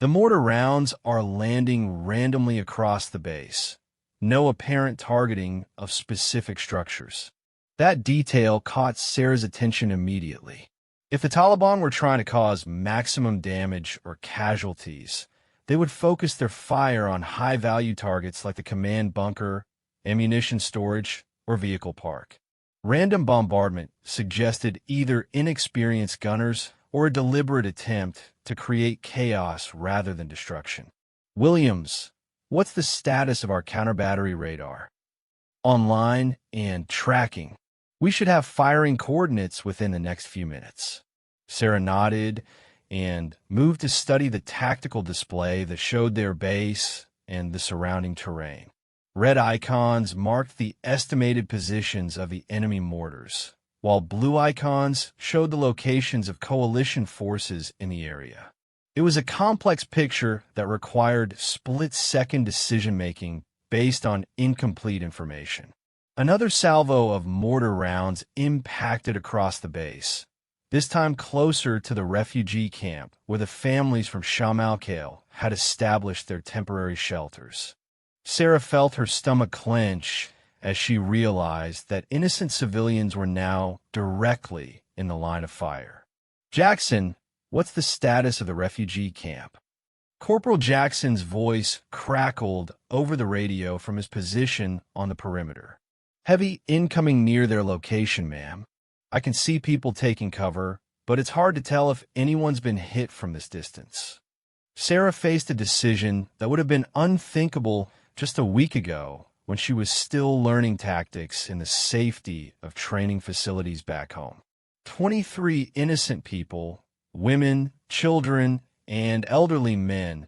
The mortar rounds are landing randomly across the base. No apparent targeting of specific structures." That detail caught Sarah's attention immediately. If the Taliban were trying to cause maximum damage or casualties, they would focus their fire on high-value targets like the command bunker, ammunition storage, or vehicle park. Random bombardment suggested either inexperienced gunners or a deliberate attempt to create chaos rather than destruction. Williams, what's the status of our counter-battery radar? Online and tracking. We should have firing coordinates within the next few minutes. Sarah nodded and moved to study the tactical display that showed their base and the surrounding terrain. Red icons marked the estimated positions of the enemy mortars, while blue icons showed the locations of coalition forces in the area. It was a complex picture that required split-second decision-making based on incomplete information. Another salvo of mortar rounds impacted across the base, this time closer to the refugee camp where the families from Sham al-Khail had established their temporary shelters. Sarah felt her stomach clench as she realized that innocent civilians were now directly in the line of fire. Jackson, what's the status of the refugee camp? Corporal Jackson's voice crackled over the radio from his position on the perimeter. Heavy incoming near their location, ma'am. I can see people taking cover, but it's hard to tell if anyone's been hit from this distance. Sarah faced a decision that would have been unthinkable just a week ago when she was still learning tactics in the safety of training facilities back home. 23 innocent people, women, children, and elderly men,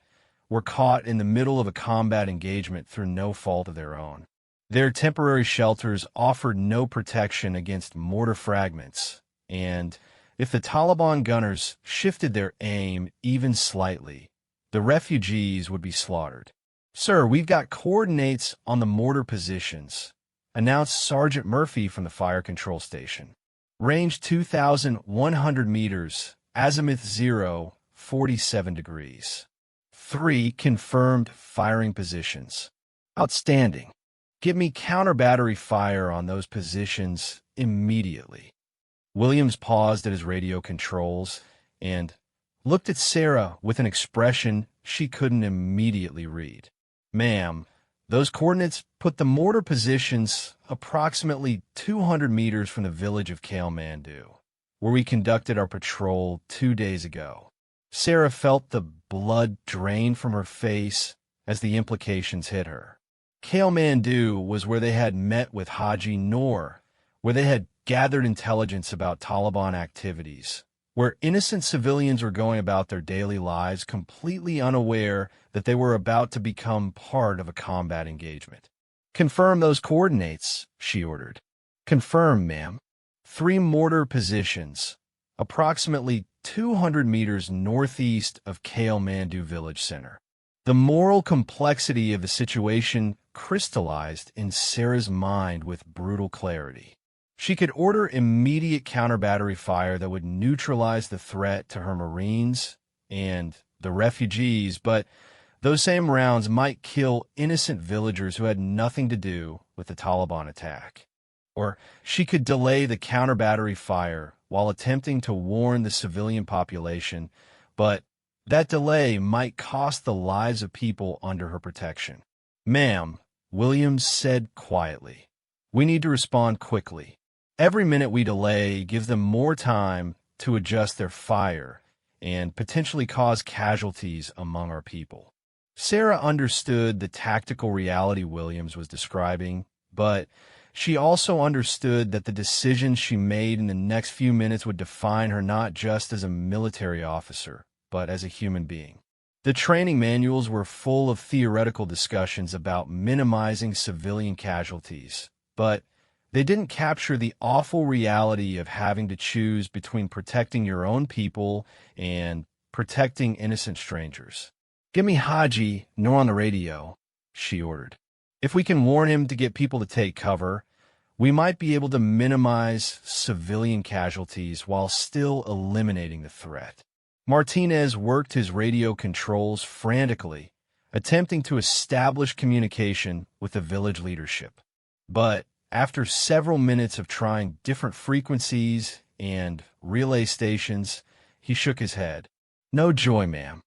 were caught in the middle of a combat engagement through no fault of their own. Their temporary shelters offered no protection against mortar fragments, and if the Taliban gunners shifted their aim even slightly, the refugees would be slaughtered. "Sir, we've got coordinates on the mortar positions," announced Sergeant Murphy from the fire control station. "Range 2,100 meters, azimuth 0, 47 degrees. 3 confirmed firing positions." "Outstanding. Give me counter-battery fire on those positions immediately." Williams paused at his radio controls and looked at Sarah with an expression she couldn't immediately read. "Ma'am, those coordinates put the mortar positions approximately 200 meters from the village of Kailmandu, where we conducted our patrol 2 days ago." Sarah felt the blood drain from her face as the implications hit her. Kailmandu was where they had met with Haji Noor, where they had gathered intelligence about Taliban activities, where innocent civilians were going about their daily lives completely unaware that they were about to become part of a combat engagement. "Confirm those coordinates," she ordered. "Confirm, ma'am. 3 mortar positions, approximately 200 meters northeast of Kailmandu Village Center." The moral complexity of the situation crystallized in Sarah's mind with brutal clarity. She could order immediate counter-battery fire that would neutralize the threat to her Marines and the refugees, but those same rounds might kill innocent villagers who had nothing to do with the Taliban attack. Or she could delay the counter-battery fire while attempting to warn the civilian population, but that delay might cost the lives of people under her protection. "Ma'am," Williams said quietly, "we need to respond quickly. Every minute we delay gives them more time to adjust their fire and potentially cause casualties among our people." Sarah understood the tactical reality Williams was describing, but she also understood that the decisions she made in the next few minutes would define her not just as a military officer, but as a human being. The training manuals were full of theoretical discussions about minimizing civilian casualties, but they didn't capture the awful reality of having to choose between protecting your own people and protecting innocent strangers. "Give me Haji Noor on the radio," she ordered. "If we can warn him to get people to take cover, we might be able to minimize civilian casualties while still eliminating the threat." Martinez worked his radio controls frantically, attempting to establish communication with the village leadership. But after several minutes of trying different frequencies and relay stations, he shook his head. "No joy, ma'am.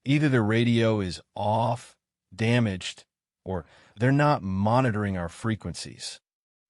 Either the radio is off, damaged, or they're not monitoring our frequencies."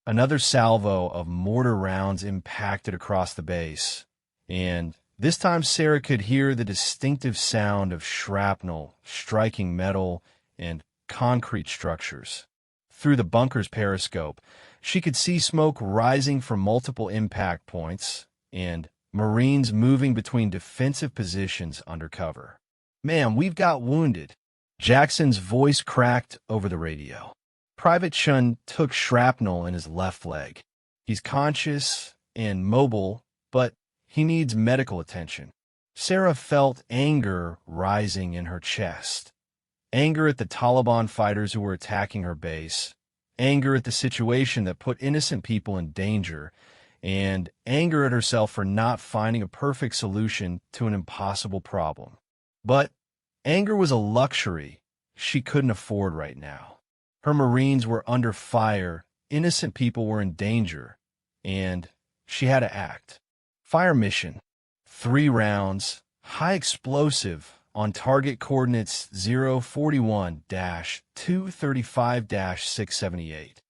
Another salvo of mortar rounds impacted across the base, and This time Sarah could hear the distinctive sound of shrapnel striking metal and concrete structures. Through the bunker's periscope, she could see smoke rising from multiple impact points and Marines moving between defensive positions under cover. "Ma'am, we've got wounded." Jackson's voice cracked over the radio. "Private Chun took shrapnel in his left leg. He's conscious and mobile, but he needs medical attention." Sarah felt anger rising in her chest. Anger at the Taliban fighters who were attacking her base, anger at the situation that put innocent people in danger, and anger at herself for not finding a perfect solution to an impossible problem. But anger was a luxury she couldn't afford right now. Her Marines were under fire, innocent people were in danger, and she had to act. Fire mission. 3 rounds, high explosive, on target coordinates 041-235-678.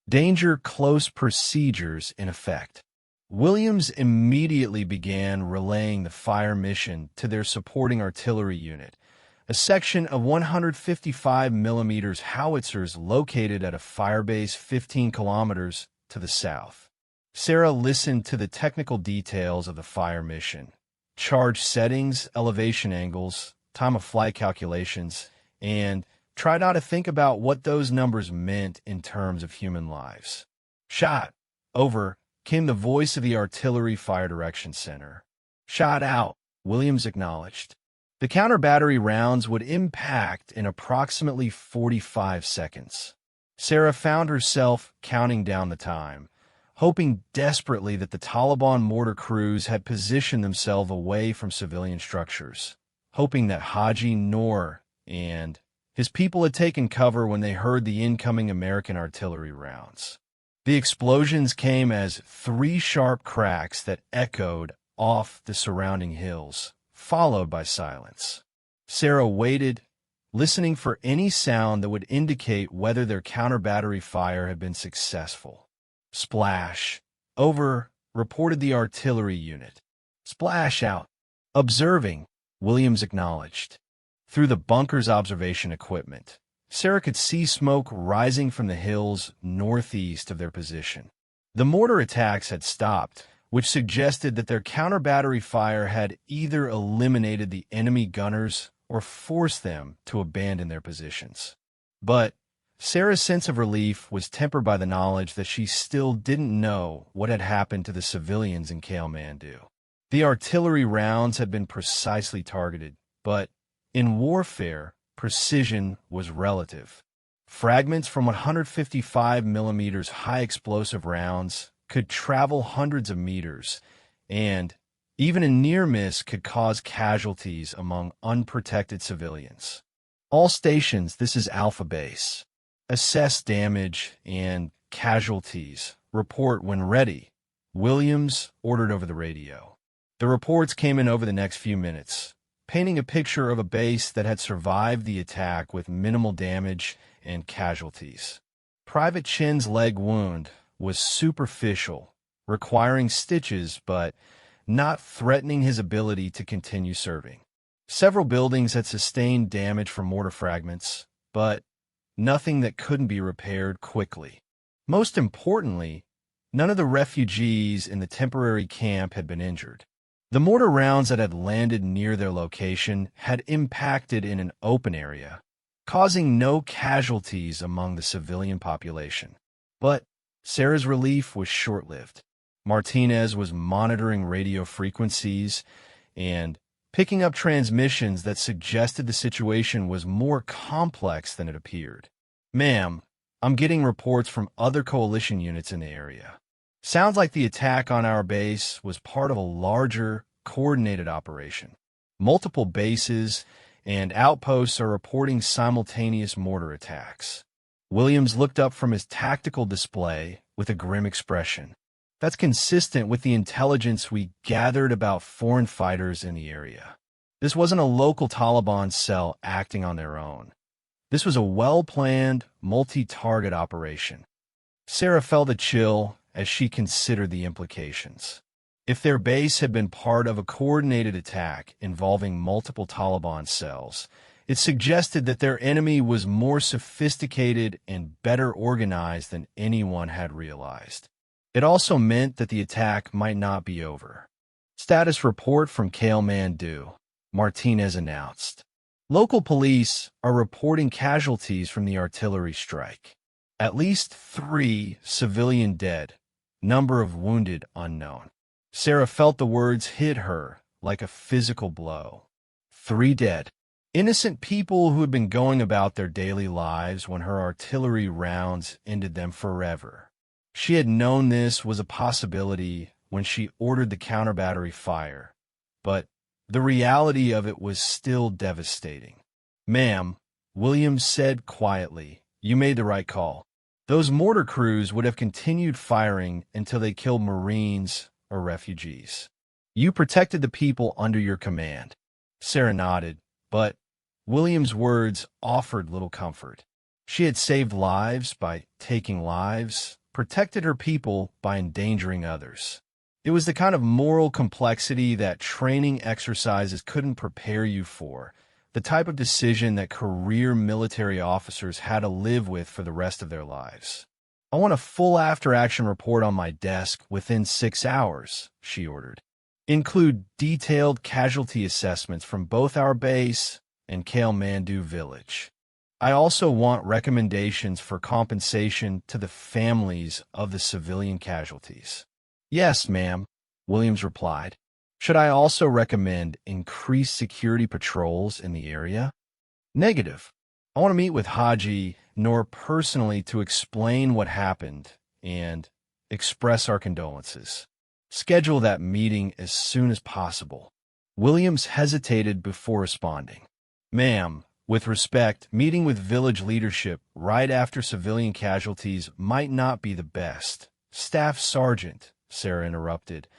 Danger close procedures in effect. Williams immediately began relaying the fire mission to their supporting artillery unit, a section of 155 mm howitzers located at a firebase 15 kilometers to the south. Sarah listened to the technical details of the fire mission, charge settings, elevation angles, time of flight calculations, and tried not to think about what those numbers meant in terms of human lives. "Shot. Over," came the voice of the Artillery Fire Direction Center. "Shot out," Williams acknowledged. The counter-battery rounds would impact in approximately 45 seconds. Sarah found herself counting down the time, hoping desperately that the Taliban mortar crews had positioned themselves away from civilian structures, hoping that Haji Noor and his people had taken cover when they heard the incoming American artillery rounds. The explosions came as 3 sharp cracks that echoed off the surrounding hills, followed by silence. Sarah waited, listening for any sound that would indicate whether their counter-battery fire had been successful. "Splash. Over," reported the artillery unit. "Splash out." "Observing," Williams acknowledged. Through the bunker's observation equipment, Sarah could see smoke rising from the hills northeast of their position. The mortar attacks had stopped, which suggested that their counter-battery fire had either eliminated the enemy gunners or forced them to abandon their positions. But Sarah's sense of relief was tempered by the knowledge that she still didn't know what had happened to the civilians in Kathmandu. The artillery rounds had been precisely targeted, but in warfare, precision was relative. Fragments from 155 mm high explosive rounds could travel hundreds of meters, and even a near miss could cause casualties among unprotected civilians. "All stations, this is Alpha Base. Assess damage and casualties. Report when ready," Williams ordered over the radio. The reports came in over the next few minutes, painting a picture of a base that had survived the attack with minimal damage and casualties. Private Chin's leg wound was superficial, requiring stitches but not threatening his ability to continue serving. Several buildings had sustained damage from mortar fragments, but nothing that couldn't be repaired quickly. Most importantly, none of the refugees in the temporary camp had been injured. The mortar rounds that had landed near their location had impacted in an open area, causing no casualties among the civilian population. But Sarah's relief was short-lived. Martinez was monitoring radio frequencies and picking up transmissions that suggested the situation was more complex than it appeared. "Ma'am, I'm getting reports from other coalition units in the area. Sounds like the attack on our base was part of a larger, coordinated operation. Multiple bases and outposts are reporting simultaneous mortar attacks." Williams looked up from his tactical display with a grim expression. "That's consistent with the intelligence we gathered about foreign fighters in the area. This wasn't a local Taliban cell acting on their own. This was a well-planned, multi-target operation." Sarah felt a chill as she considered the implications. If their base had been part of a coordinated attack involving multiple Taliban cells, it suggested that their enemy was more sophisticated and better organized than anyone had realized. It also meant that the attack might not be over. Status report from Kathmandu, Martinez announced. Local police are reporting casualties from the artillery strike. At least 3 civilian dead, number of wounded unknown. Sarah felt the words hit her like a physical blow. 3 dead. Innocent people who had been going about their daily lives when her artillery rounds ended them forever. She had known this was a possibility when she ordered the counter-battery fire, but the reality of it was still devastating. "Ma'am," Williams said quietly, "you made the right call. Those mortar crews would have continued firing until they killed Marines or refugees. You protected the people under your command." Sarah nodded, but Williams' words offered little comfort. She had saved lives by taking lives, protected her people by endangering others. It was the kind of moral complexity that training exercises couldn't prepare you for, the type of decision that career military officers had to live with for the rest of their lives. "I want a full after-action report on my desk within 6 hours," she ordered. "Include detailed casualty assessments from both our base and Kathmandu village. I also want recommendations for compensation to the families of the civilian casualties." "Yes, ma'am," Williams replied. "Should I also recommend increased security patrols in the area?" "Negative. I want to meet with Haji Noor personally to explain what happened and express our condolences. Schedule that meeting as soon as possible." Williams hesitated before responding. "Ma'am, with respect, meeting with village leadership right after civilian casualties might not be the best." "Staff Sergeant," Sarah interrupted,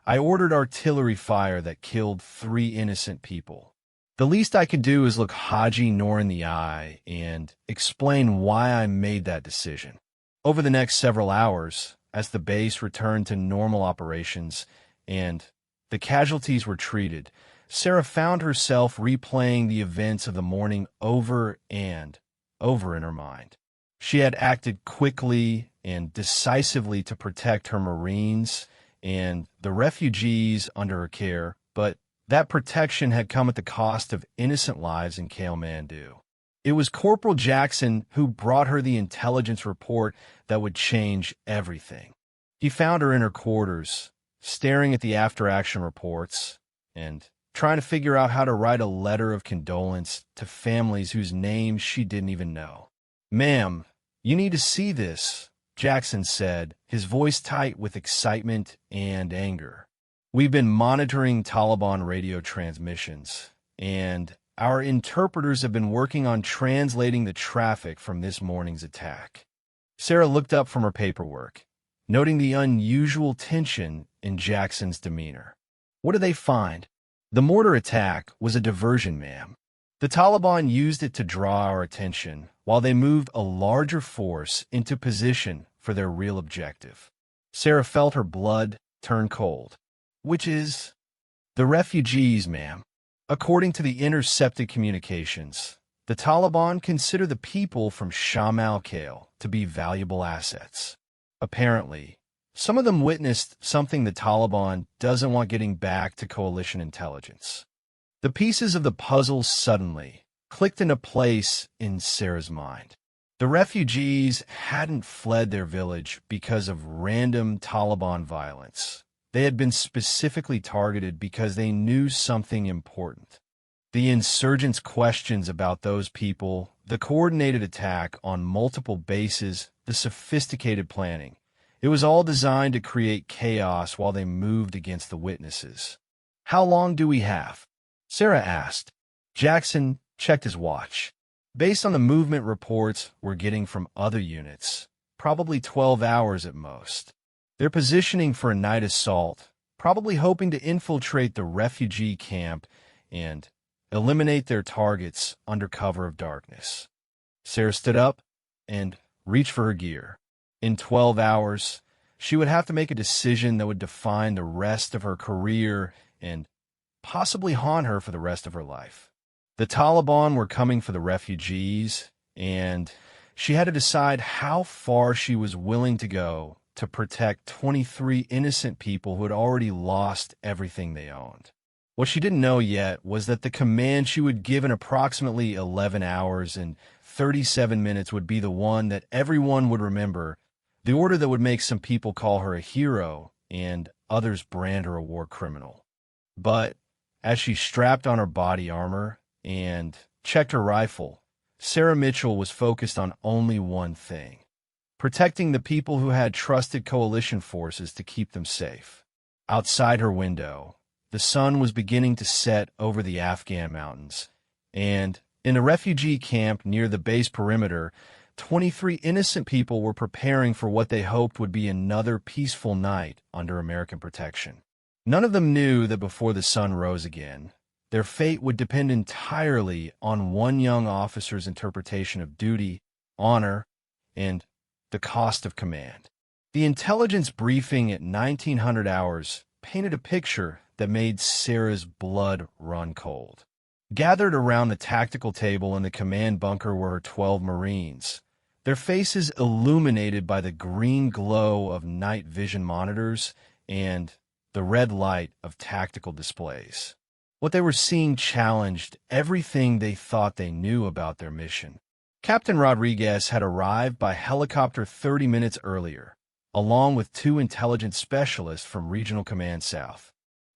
"I ordered artillery fire that killed 3 innocent people. The least I can do is look Haji Noor in the eye and explain why I made that decision." Over the next several hours, as the base returned to normal operations and the casualties were treated, Sarah found herself replaying the events of the morning over and over in her mind. She had acted quickly and decisively to protect her Marines and the refugees under her care, but that protection had come at the cost of innocent lives in Kathmandu. It was Corporal Jackson who brought her the intelligence report that would change everything. He found her in her quarters, staring at the after-action reports and trying to figure out how to write a letter of condolence to families whose names she didn't even know. "Ma'am, you need to see this," Jackson said, his voice tight with excitement and anger. "We've been monitoring Taliban radio transmissions, and our interpreters have been working on translating the traffic from this morning's attack." Sarah looked up from her paperwork, noting the unusual tension in Jackson's demeanor. "What did they find?" "The mortar attack was a diversion, ma'am. The Taliban used it to draw our attention while they moved a larger force into position for their real objective." Sarah felt her blood turn cold. "Which is?" "The refugees, ma'am. According to the intercepted communications, the Taliban consider the people from Shamal Kale to be valuable assets. Apparently, some of them witnessed something the Taliban doesn't want getting back to coalition intelligence." The pieces of the puzzle suddenly clicked into place in Sarah's mind. The refugees hadn't fled their village because of random Taliban violence. They had been specifically targeted because they knew something important. The insurgents' questions about those people, the coordinated attack on multiple bases, the sophisticated planning. It was all designed to create chaos while they moved against the witnesses. "How long do we have?" Sarah asked. Jackson checked his watch. "Based on the movement reports we're getting from other units, probably 12 hours at most. They're positioning for a night assault, probably hoping to infiltrate the refugee camp and eliminate their targets under cover of darkness." Sarah stood up and reached for her gear. In 12 hours, She would have to make a decision that would define the rest of her career and possibly haunt her for the rest of her life. The Taliban were coming for the refugees, and she had to decide how far she was willing to go to protect 23 innocent people who had already lost everything they owned. What she didn't know yet was that the command she would give in approximately 11 hours and 37 minutes would be the one that everyone would remember, the order that would make some people call her a hero and others brand her a war criminal. But as she strapped on her body armor and checked her rifle, Sarah Mitchell was focused on only one thing: protecting the people who had trusted coalition forces to keep them safe. Outside her window, the sun was beginning to set over the Afghan mountains, and in a refugee camp near the base perimeter, 23 innocent people were preparing for what they hoped would be another peaceful night under American protection. None of them knew that before the sun rose again, their fate would depend entirely on one young officer's interpretation of duty, honor, and the cost of command. The intelligence briefing at 1900 hours painted a picture that made Sarah's blood run cold. Gathered around the tactical table in the command bunker were her 12 Marines, their faces illuminated by the green glow of night vision monitors and the red light of tactical displays. What they were seeing challenged everything they thought they knew about their mission. Captain Rodriguez had arrived by helicopter 30 minutes earlier, along with 2 intelligence specialists from Regional Command South.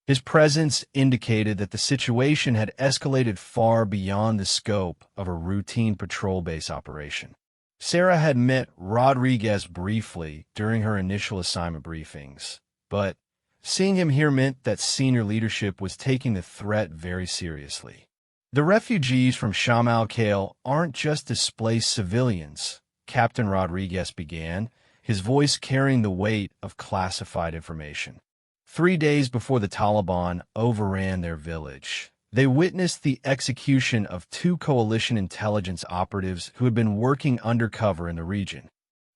His presence indicated that the situation had escalated far beyond the scope of a routine patrol base operation. Sarah had met Rodriguez briefly during her initial assignment briefings, but seeing him here meant that senior leadership was taking the threat very seriously. The refugees from Sham al-Khail aren't just displaced civilians, Captain Rodriguez began, his voice carrying the weight of classified information. 3 days before the Taliban overran their village, they witnessed the execution of 2 coalition intelligence operatives who had been working undercover in the region.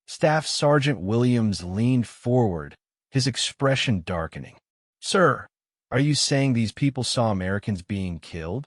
Staff Sergeant Williams leaned forward, his expression darkening. "Sir, are you saying these people saw Americans being killed?"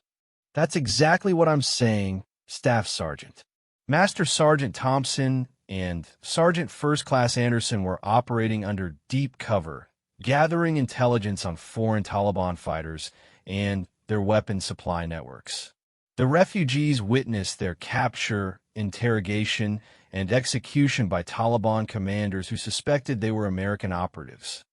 "That's exactly what I'm saying, Staff Sergeant." Master Sergeant Thompson and Sergeant First Class Anderson were operating under deep cover, gathering intelligence on foreign Taliban fighters and their weapon supply networks. The refugees witnessed their capture, interrogation, and execution by Taliban commanders who suspected they were American operatives.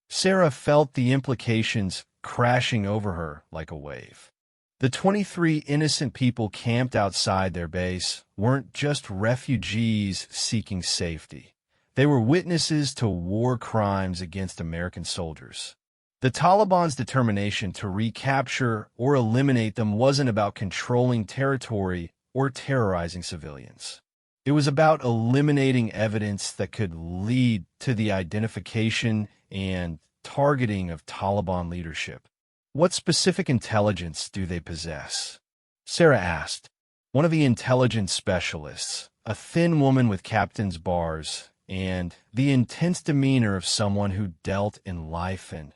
Sarah felt the implications crashing over her like a wave. The 23 innocent people camped outside their base weren't just refugees seeking safety. They were witnesses to war crimes against American soldiers. The Taliban's determination to recapture or eliminate them wasn't about controlling territory or terrorizing civilians. It was about eliminating evidence that could lead to the identification and targeting of Taliban leadership. "What specific intelligence do they possess?" Sarah asked. One of the intelligence specialists, a thin woman with captain's bars, and the intense demeanor of someone who dealt in life and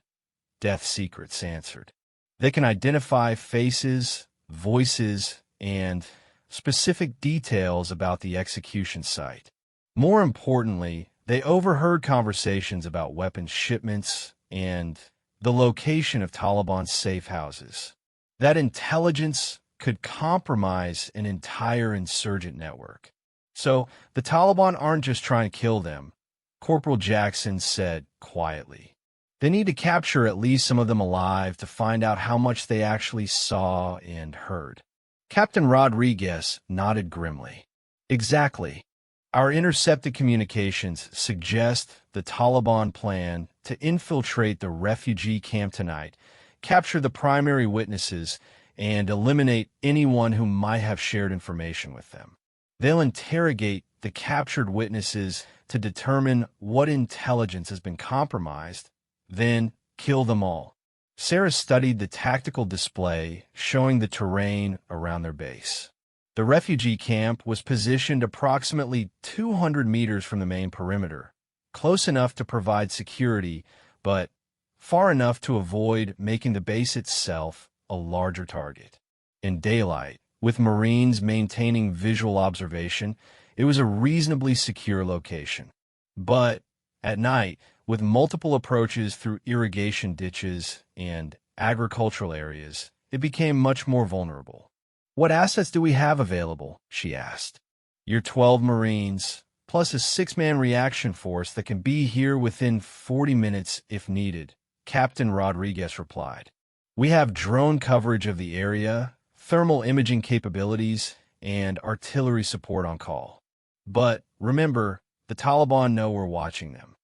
death secrets, answered. "They can identify faces, voices, and specific details about the execution site. More importantly, they overheard conversations about weapons shipments and the location of Taliban safe houses. That intelligence could compromise an entire insurgent network. So the Taliban aren't just trying to kill them," Corporal Jackson said quietly. "They need to capture at least some of them alive to find out how much they actually saw and heard." Captain Rodriguez nodded grimly. "Exactly. Our intercepted communications suggest the Taliban plan to infiltrate the refugee camp tonight, capture the primary witnesses, and eliminate anyone who might have shared information with them. They'll interrogate the captured witnesses to determine what intelligence has been compromised, then kill them all." Sarah studied the tactical display showing the terrain around their base. The refugee camp was positioned approximately 200 meters from the main perimeter, close enough to provide security, but far enough to avoid making the base itself a larger target. In daylight, with Marines maintaining visual observation, it was a reasonably secure location. But at night, with multiple approaches through irrigation ditches and agricultural areas, it became much more vulnerable. "What assets do we have available?" she asked. "Your 12 Marines, plus a 6-man reaction force that can be here within 40 minutes if needed," Captain Rodriguez replied. "We have drone coverage of the area, thermal imaging capabilities, and artillery support on call. But remember, the Taliban know we're watching them.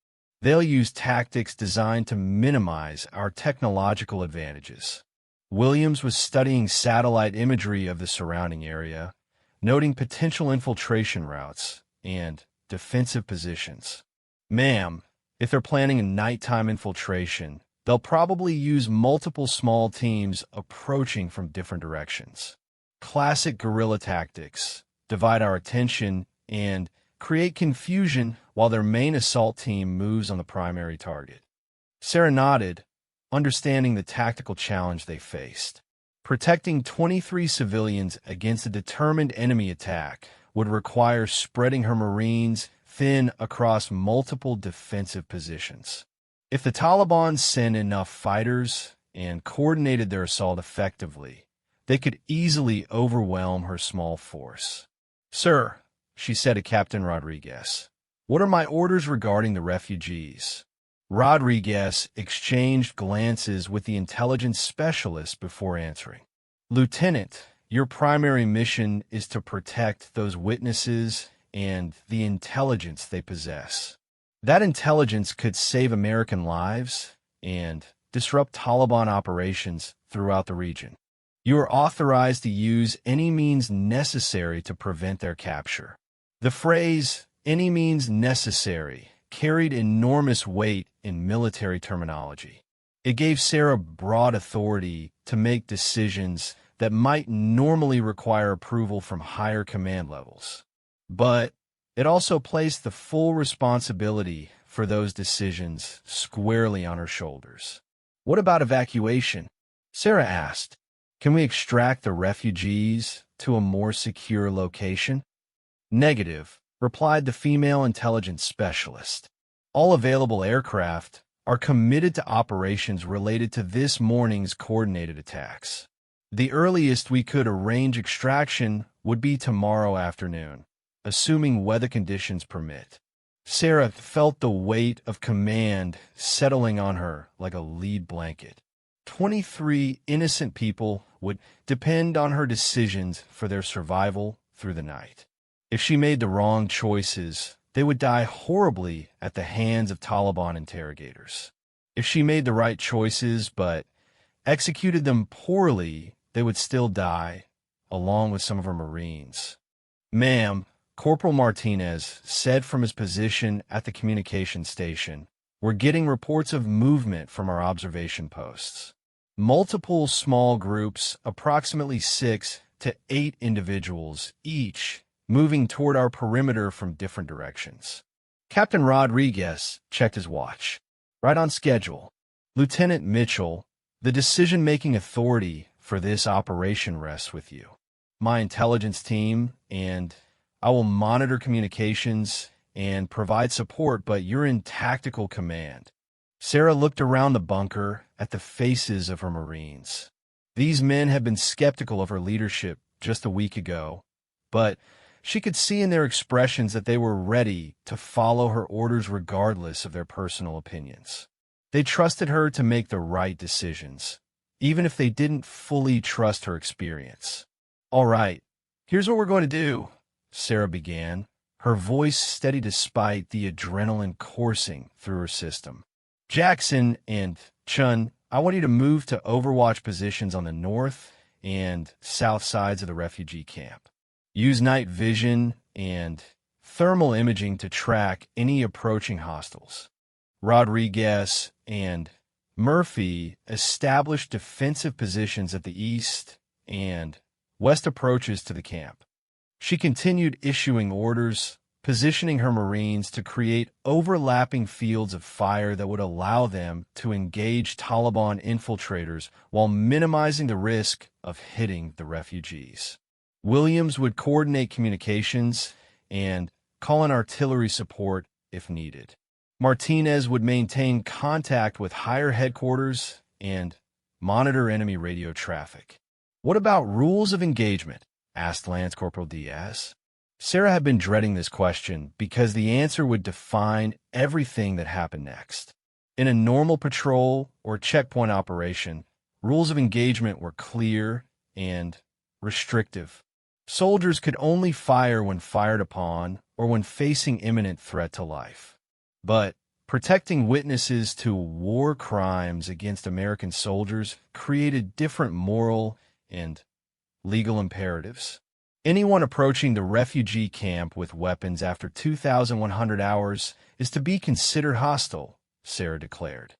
They'll use tactics designed to minimize our technological advantages." Williams was studying satellite imagery of the surrounding area, noting potential infiltration routes and defensive positions. "Ma'am, if they're planning a nighttime infiltration, they'll probably use multiple small teams approaching from different directions. Classic guerrilla tactics: divide our attention and create confusion while their main assault team moves on the primary target." Sarah nodded, understanding the tactical challenge they faced. Protecting 23 civilians against a determined enemy attack would require spreading her Marines thin across multiple defensive positions. If the Taliban sent enough fighters and coordinated their assault effectively, they could easily overwhelm her small force. "Sir," she said to Captain Rodriguez, "what are my orders regarding the refugees?" Rodriguez exchanged glances with the intelligence specialist before answering. "Lieutenant, your primary mission is to protect those witnesses and the intelligence they possess. That intelligence could save American lives and disrupt Taliban operations throughout the region. You are authorized to use any means necessary to prevent their capture." The phrase, "any means necessary," carried enormous weight in military terminology. It gave Sarah broad authority to make decisions that might normally require approval from higher command levels. But it also placed the full responsibility for those decisions squarely on her shoulders. "What about evacuation?" Sarah asked. "Can we extract the refugees to a more secure location?" "Negative," replied the female intelligence specialist. "All available aircraft are committed to operations related to this morning's coordinated attacks. The earliest we could arrange extraction would be tomorrow afternoon, assuming weather conditions permit." Sarah felt the weight of command settling on her like a lead blanket. 23 innocent people would depend on her decisions for their survival through the night. If she made the wrong choices, they would die horribly at the hands of Taliban interrogators. If she made the right choices but executed them poorly, they would still die, along with some of her Marines. "Ma'am," Corporal Martinez said from his position at the communication station, "we're getting reports of movement from our observation posts. Multiple small groups, approximately 6 to 8 individuals each, moving toward our perimeter from different directions." Captain Rodriguez checked his watch. "Right on schedule." "Lieutenant Mitchell, the decision-making authority for this operation rests with you. My intelligence team and I will monitor communications and provide support, but you're in tactical command." Sarah looked around the bunker at the faces of her Marines. These men had been skeptical of her leadership just a week ago, but she could see in their expressions that they were ready to follow her orders regardless of their personal opinions. They trusted her to make the right decisions, even if they didn't fully trust her experience. "All right, here's what we're going to do," Sarah began, her voice steady despite the adrenaline coursing through her system. "Jackson and Chun, I want you to move to overwatch positions on the north and south sides of the refugee camp. Use night vision and thermal imaging to track any approaching hostiles. Rodriguez and Murphy established defensive positions at the east and west approaches to the camp." She continued issuing orders, positioning her Marines to create overlapping fields of fire that would allow them to engage Taliban infiltrators while minimizing the risk of hitting the refugees. Williams would coordinate communications and call in artillery support if needed. Martinez would maintain contact with higher headquarters and monitor enemy radio traffic. "What about rules of engagement?" asked Lance Corporal Diaz. Sarah had been dreading this question because the answer would define everything that happened next. In a normal patrol or checkpoint operation, rules of engagement were clear and restrictive. Soldiers could only fire when fired upon or when facing imminent threat to life. But protecting witnesses to war crimes against American soldiers created different moral and legal imperatives. Anyone approaching the refugee camp with weapons after 2,100 hours is to be considered hostile, Sarah declared.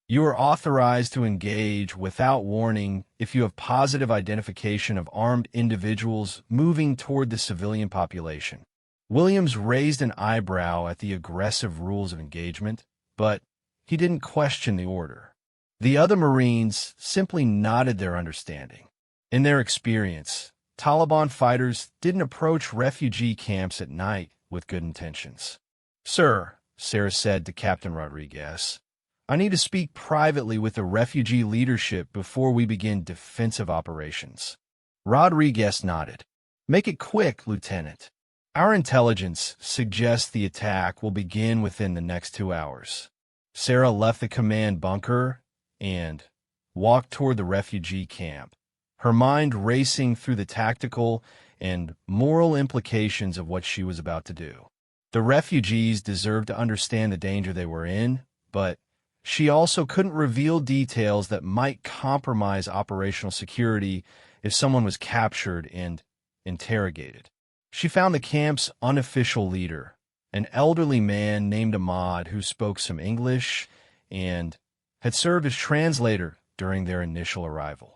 You are authorized to engage without warning if you have positive identification of armed individuals moving toward the civilian population. Williams raised an eyebrow at the aggressive rules of engagement, but he didn't question the order. The other Marines simply nodded their understanding. In their experience, Taliban fighters didn't approach refugee camps at night with good intentions. "Sir," Sarah said to Captain Rodriguez, "I need to speak privately with the refugee leadership before we begin defensive operations." Rodriguez nodded. "Make it quick, Lieutenant. Our intelligence suggests the attack will begin within the next 2 hours." Sarah left the command bunker and walked toward the refugee camp, her mind racing through the tactical and moral implications of what she was about to do. The refugees deserved to understand the danger they were in, but she also couldn't reveal details that might compromise operational security if someone was captured and interrogated. She found the camp's unofficial leader, an elderly man named Ahmad who spoke some English and had served as translator during their initial arrival.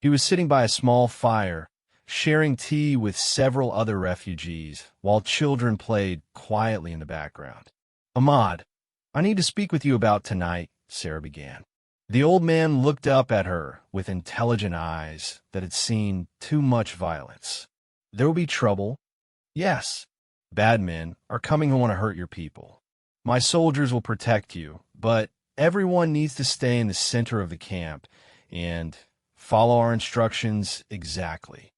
He was sitting by a small fire, sharing tea with several other refugees, while children played quietly in the background. "Ahmad, I need to speak with you about tonight," Sarah began. The old man looked up at her with intelligent eyes that had seen too much violence. "There will be trouble. Yes, bad men are coming who want to hurt your people. My soldiers will protect you, but everyone needs to stay in the center of the camp and follow our instructions exactly."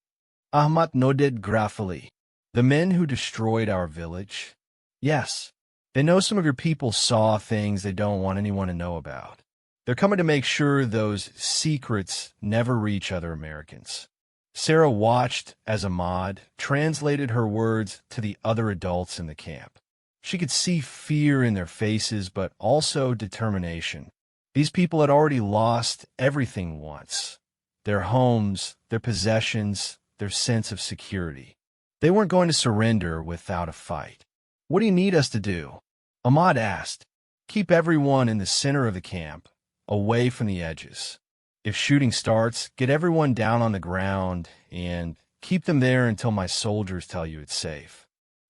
Ahmad nodded gratefully. "The men who destroyed our village?" "Yes. They know some of your people saw things they don't want anyone to know about. They're coming to make sure those secrets never reach other Americans." Sarah watched as Ahmad translated her words to the other adults in the camp. She could see fear in their faces, but also determination. These people had already lost everything once: their homes, their possessions, their sense of security. They weren't going to surrender without a fight. "What do you need us to do?" Ahmad asked. "Keep everyone in the center of the camp, away from the edges. If shooting starts, get everyone down on the ground and keep them there until my soldiers tell you it's safe.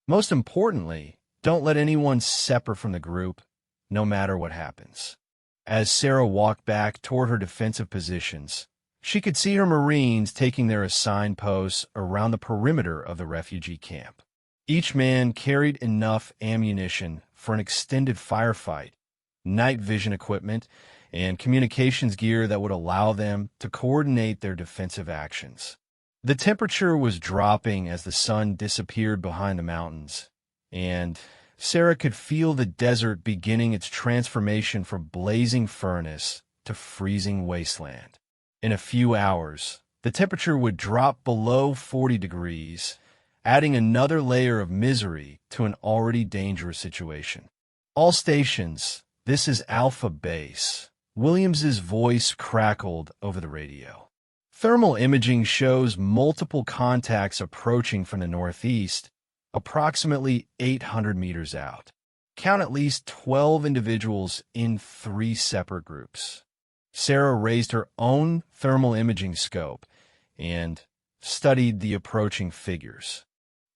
Most importantly, don't let anyone separate from the group, no matter what happens." As Sarah walked back toward her defensive positions, she could see her Marines taking their assigned posts around the perimeter of the refugee camp. Each man carried enough ammunition for an extended firefight, night vision equipment, and communications gear that would allow them to coordinate their defensive actions. The temperature was dropping as the sun disappeared behind the mountains, and Sarah could feel the desert beginning its transformation from blazing furnace to freezing wasteland. In a few hours, the temperature would drop below 40 degrees, adding another layer of misery to an already dangerous situation. "All stations, this is Alpha Base." Williams's voice crackled over the radio. "Thermal imaging shows multiple contacts approaching from the northeast, approximately 800 meters out. Count at least 12 individuals in 3 separate groups." Sarah raised her own thermal imaging scope and studied the approaching figures.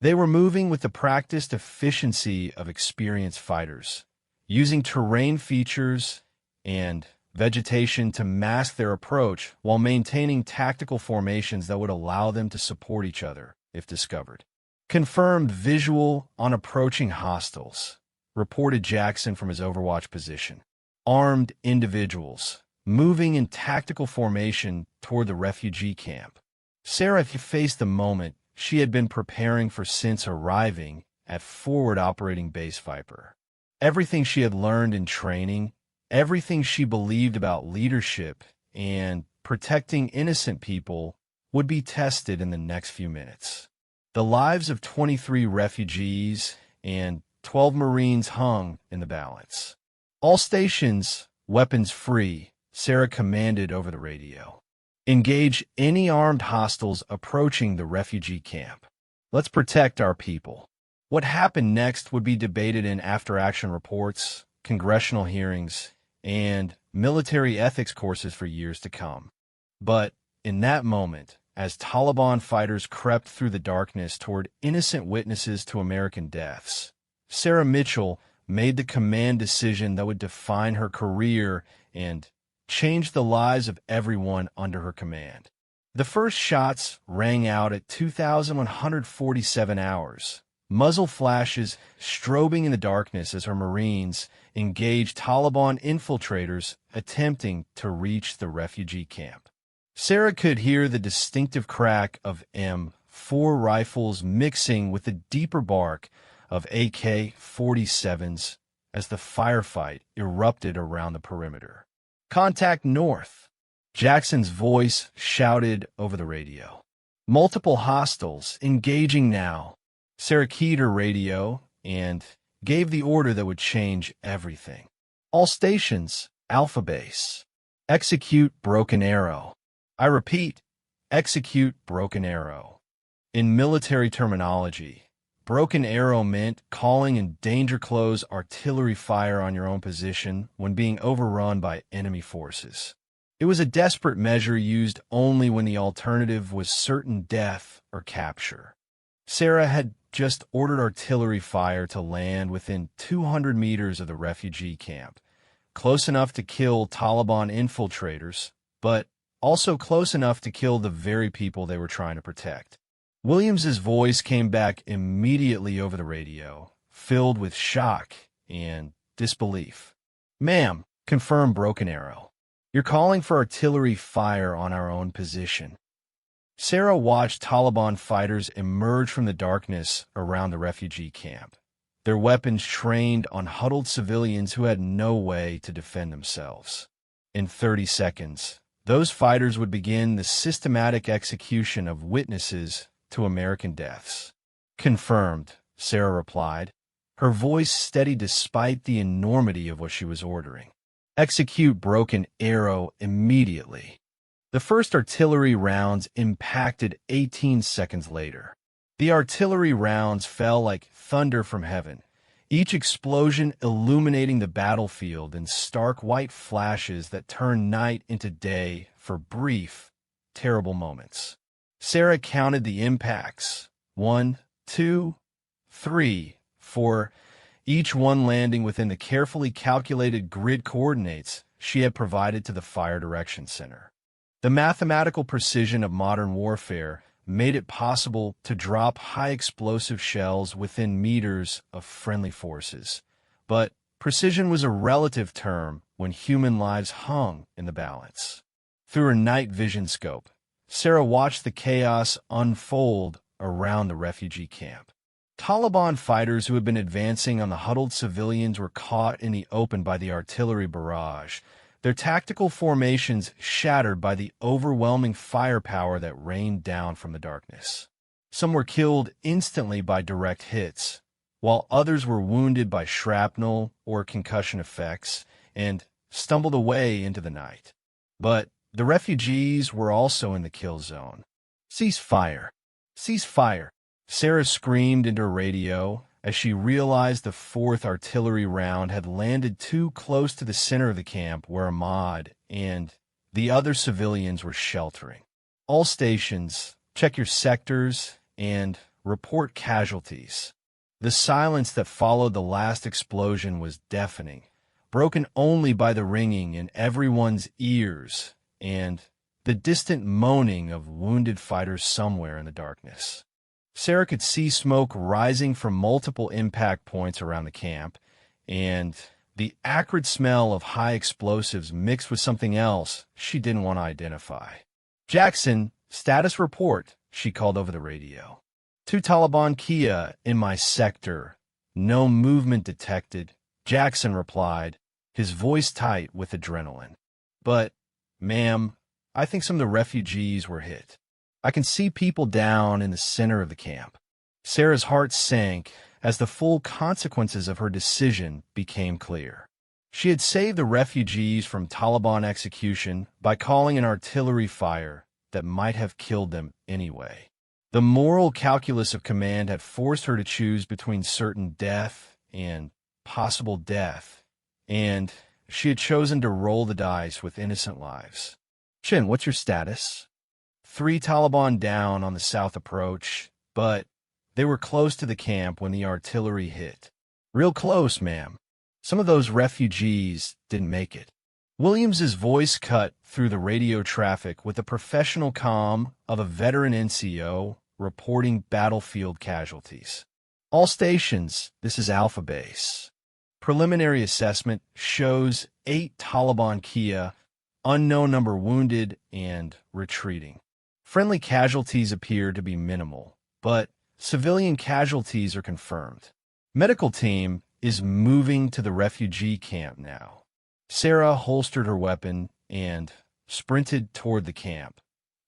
They were moving with the practiced efficiency of experienced fighters, using terrain features and vegetation to mask their approach while maintaining tactical formations that would allow them to support each other if discovered. Confirmed visual on approaching hostiles, reported Jackson from his overwatch position. Armed individuals, moving in tactical formation toward the refugee camp. Sarah faced the moment she had been preparing for since arriving at Forward Operating Base Viper. Everything she had learned in training, everything she believed about leadership and protecting innocent people would be tested in the next few minutes. The lives of 23 refugees and 12 Marines hung in the balance. All stations, weapons free, Sarah commanded over the radio. Engage any armed hostiles approaching the refugee camp. Let's protect our people. What happened next would be debated in after-action reports, congressional hearings, and military ethics courses for years to come. But in that moment, as Taliban fighters crept through the darkness toward innocent witnesses to American deaths, Sarah Mitchell made the command decision that would define her career and change the lives of everyone under her command. The first shots rang out at 2,147 hours, muzzle flashes strobing in the darkness as her Marines engaged Taliban infiltrators attempting to reach the refugee camp. Sarah could hear the distinctive crack of M4 rifles mixing with the deeper bark of AK-47s as the firefight erupted around the perimeter. Contact north, Jackson's voice shouted over the radio. Multiple hostiles engaging now. Sarah keyed her radio and gave the order that would change everything. All stations, Alpha Base. Execute Broken Arrow. I repeat, execute Broken Arrow. In military terminology, Broken Arrow meant calling in danger-close artillery fire on your own position when being overrun by enemy forces. It was a desperate measure used only when the alternative was certain death or capture. Sarah had just ordered artillery fire to land within 200 meters of the refugee camp, close enough to kill Taliban infiltrators, but also close enough to kill the very people they were trying to protect. Williams's voice came back immediately over the radio, filled with shock and disbelief. Ma'am, confirm Broken Arrow. You're calling for artillery fire on our own position. Sarah watched Taliban fighters emerge from the darkness around the refugee camp, their weapons trained on huddled civilians who had no way to defend themselves. In 30 seconds, those fighters would begin the systematic execution of witnesses to American deaths. Confirmed, Sarah replied, her voice steady despite the enormity of what she was ordering. Execute Broken Arrow immediately. The first artillery rounds impacted 18 seconds later. The artillery rounds fell like thunder from heaven, each explosion illuminating the battlefield in stark white flashes that turned night into day for brief, terrible moments. Sarah counted the impacts, 1, 2, 3, 4, each one landing within the carefully calculated grid coordinates she had provided to the Fire Direction Center. The mathematical precision of modern warfare made it possible to drop high-explosive shells within meters of friendly forces, but precision was a relative term when human lives hung in the balance. Through her night vision scope, Sarah watched the chaos unfold around the refugee camp. Taliban fighters who had been advancing on the huddled civilians were caught in the open by the artillery barrage, their tactical formations shattered by the overwhelming firepower that rained down from the darkness. Some were killed instantly by direct hits, while others were wounded by shrapnel or concussion effects and stumbled away into the night. But the refugees were also in the kill zone. Cease fire! Cease fire! Sarah screamed into her radio as she realized the fourth artillery round had landed too close to the center of the camp where Ahmad and the other civilians were sheltering. All stations, check your sectors and report casualties. The silence that followed the last explosion was deafening, broken only by the ringing in everyone's ears and the distant moaning of wounded fighters somewhere in the darkness. Sarah could see smoke rising from multiple impact points around the camp, and the acrid smell of high explosives mixed with something else she didn't want to identify. "Jackson, status report," she called over the radio. "2 Taliban Kia in my sector. No movement detected," Jackson replied, his voice tight with adrenaline. "But, ma'am, I think some of the refugees were hit. I can see people down in the center of the camp." Sarah's heart sank as the full consequences of her decision became clear. She had saved the refugees from Taliban execution by calling an artillery fire that might have killed them anyway. The moral calculus of command had forced her to choose between certain death and possible death, and she had chosen to roll the dice with innocent lives. "Chin, what's your status?" 3 Taliban down on the south approach, but they were close to the camp when the artillery hit. "Real close, ma'am. Some of those refugees didn't make it." Williams's voice cut through the radio traffic with the professional calm of a veteran NCO reporting battlefield casualties. "All stations, this is Alpha Base. Preliminary assessment shows 8 Taliban Kia, unknown number wounded and retreating. Friendly casualties appear to be minimal, but civilian casualties are confirmed. Medical team is moving to the refugee camp now." Sarah holstered her weapon and sprinted toward the camp,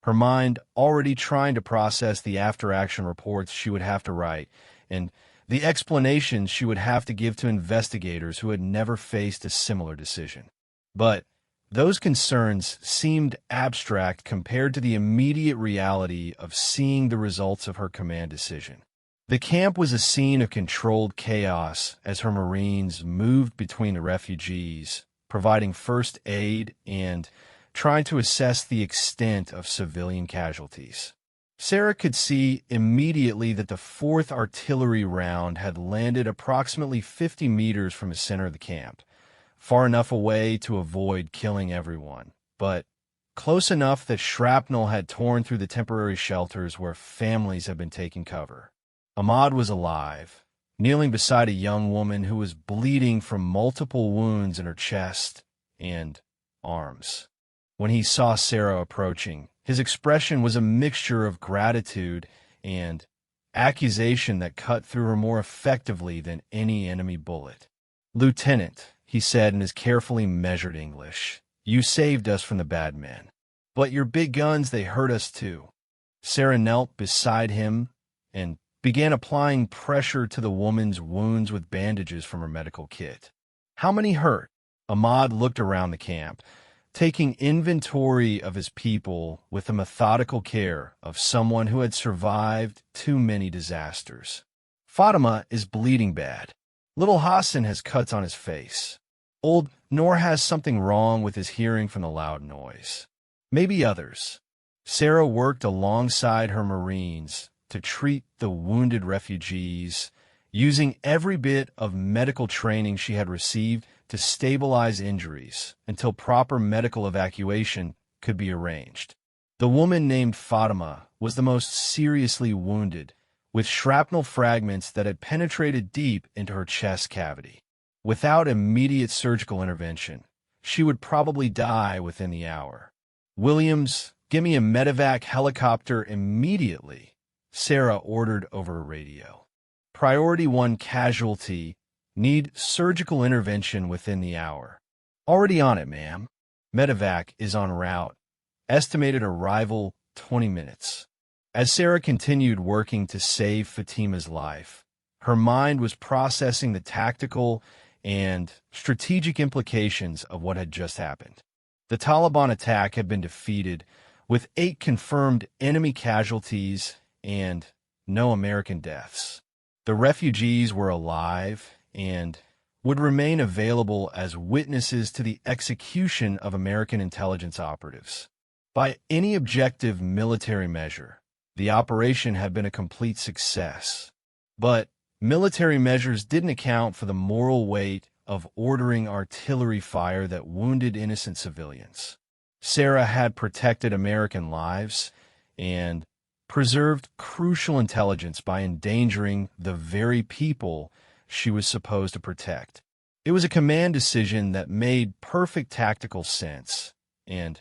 her mind already trying to process the after-action reports she would have to write and the explanations she would have to give to investigators who had never faced a similar decision. But those concerns seemed abstract compared to the immediate reality of seeing the results of her command decision. The camp was a scene of controlled chaos as her Marines moved between the refugees, providing first aid and trying to assess the extent of civilian casualties. Sarah could see immediately that the 4th artillery round had landed approximately 50 meters from the center of the camp, far enough away to avoid killing everyone, but close enough that shrapnel had torn through the temporary shelters where families had been taking cover. Ahmad was alive, kneeling beside a young woman who was bleeding from multiple wounds in her chest and arms. When he saw Sarah approaching, his expression was a mixture of gratitude and accusation that cut through her more effectively than any enemy bullet. "Lieutenant," he said in his carefully measured English, "you saved us from the bad men. But your big guns, they hurt us too." Sarah knelt beside him and began applying pressure to the woman's wounds with bandages from her medical kit. "How many hurt?" Ahmad looked around the camp, taking inventory of his people with the methodical care of someone who had survived too many disasters. "Fatima is bleeding bad. Little Hassan has cuts on his face. Old Noor has something wrong with his hearing from the loud noise. Maybe others." Sarah worked alongside her Marines to treat the wounded refugees, using every bit of medical training she had received to stabilize injuries until proper medical evacuation could be arranged. The woman named Fatima was the most seriously wounded, with shrapnel fragments that had penetrated deep into her chest cavity. Without immediate surgical intervention, she would probably die within the hour. "Williams, give me a medevac helicopter immediately," Sarah ordered over a radio. "Priority 1 casualty, need surgical intervention within the hour." "Already on it, ma'am." "Medevac is en route. Estimated arrival 20 minutes. As Sarah continued working to save Fatima's life, her mind was processing the tactical and strategic implications of what had just happened. The Taliban attack had been defeated, with 8 confirmed enemy casualties and no American deaths. The refugees were alive and would remain available as witnesses to the execution of American intelligence operatives. By any objective military measure, The operation had been a complete success. But military measures didn't account for the moral weight of ordering artillery fire that wounded innocent civilians. Sarah had protected American lives and preserved crucial intelligence by endangering the very people she was supposed to protect. It was a command decision that made perfect tactical sense and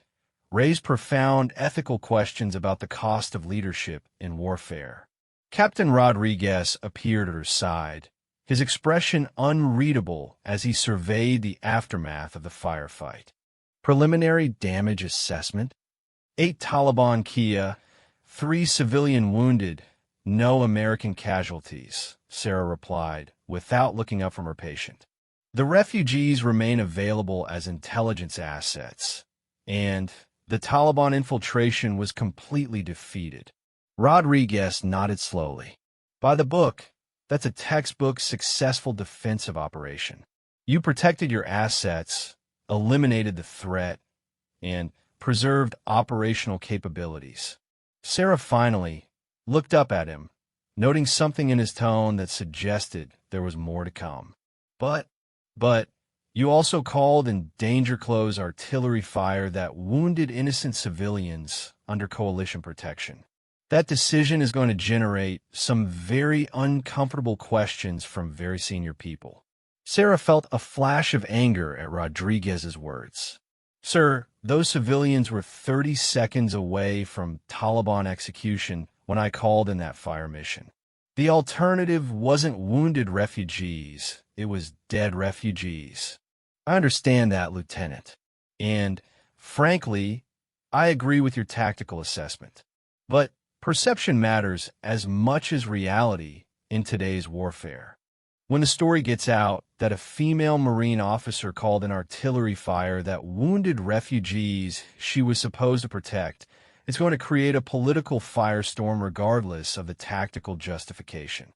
raised profound ethical questions about the cost of leadership in warfare. Captain Rodriguez appeared at her side, his expression unreadable as he surveyed the aftermath of the firefight. Preliminary damage assessment: 8 Taliban Kia, 3 civilian wounded, no American casualties, Sarah replied, without looking up from her patient. The refugees remain available as intelligence assets, and the Taliban infiltration was completely defeated. Rodriguez nodded slowly. By the book, that's a textbook successful defensive operation. You protected your assets, eliminated the threat, and preserved operational capabilities. Sarah finally looked up at him, noting something in his tone that suggested there was more to come. But you also called in danger close artillery fire that wounded innocent civilians under coalition protection. That decision is going to generate some very uncomfortable questions from very senior people. Sarah felt a flash of anger at Rodriguez's words. Sir, those civilians were 30 seconds away from Taliban execution when I called in that fire mission. The alternative wasn't wounded refugees, it was dead refugees. I understand that, Lieutenant. And, frankly, I agree with your tactical assessment. But perception matters as much as reality in today's warfare. When the story gets out that a female Marine officer called in artillery fire that wounded refugees she was supposed to protect, it's going to create a political firestorm regardless of the tactical justification.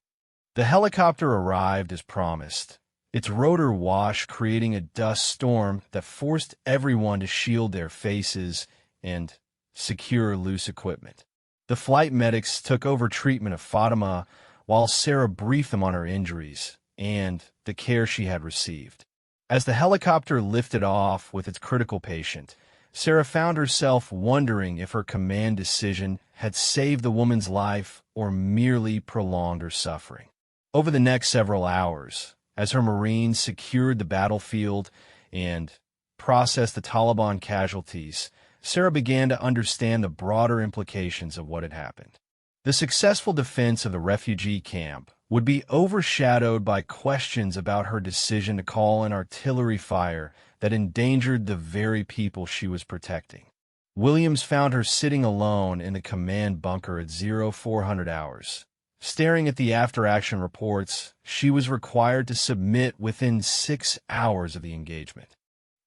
The helicopter arrived as promised, its rotor wash creating a dust storm that forced everyone to shield their faces and secure loose equipment. The flight medics took over treatment of Fatima while Sarah briefed them on her injuries and the care she had received. As the helicopter lifted off with its critical patient, Sarah found herself wondering if her command decision had saved the woman's life or merely prolonged her suffering. Over the next several hours, as her Marines secured the battlefield and processed the Taliban casualties, Sarah began to understand the broader implications of what had happened. The successful defense of the refugee camp would be overshadowed by questions about her decision to call in artillery fire that endangered the very people she was protecting. Williams found her sitting alone in the command bunker at 0400 hours. Staring at the after-action reports, she was required to submit within 6 hours of the engagement.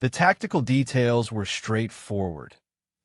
The tactical details were straightforward.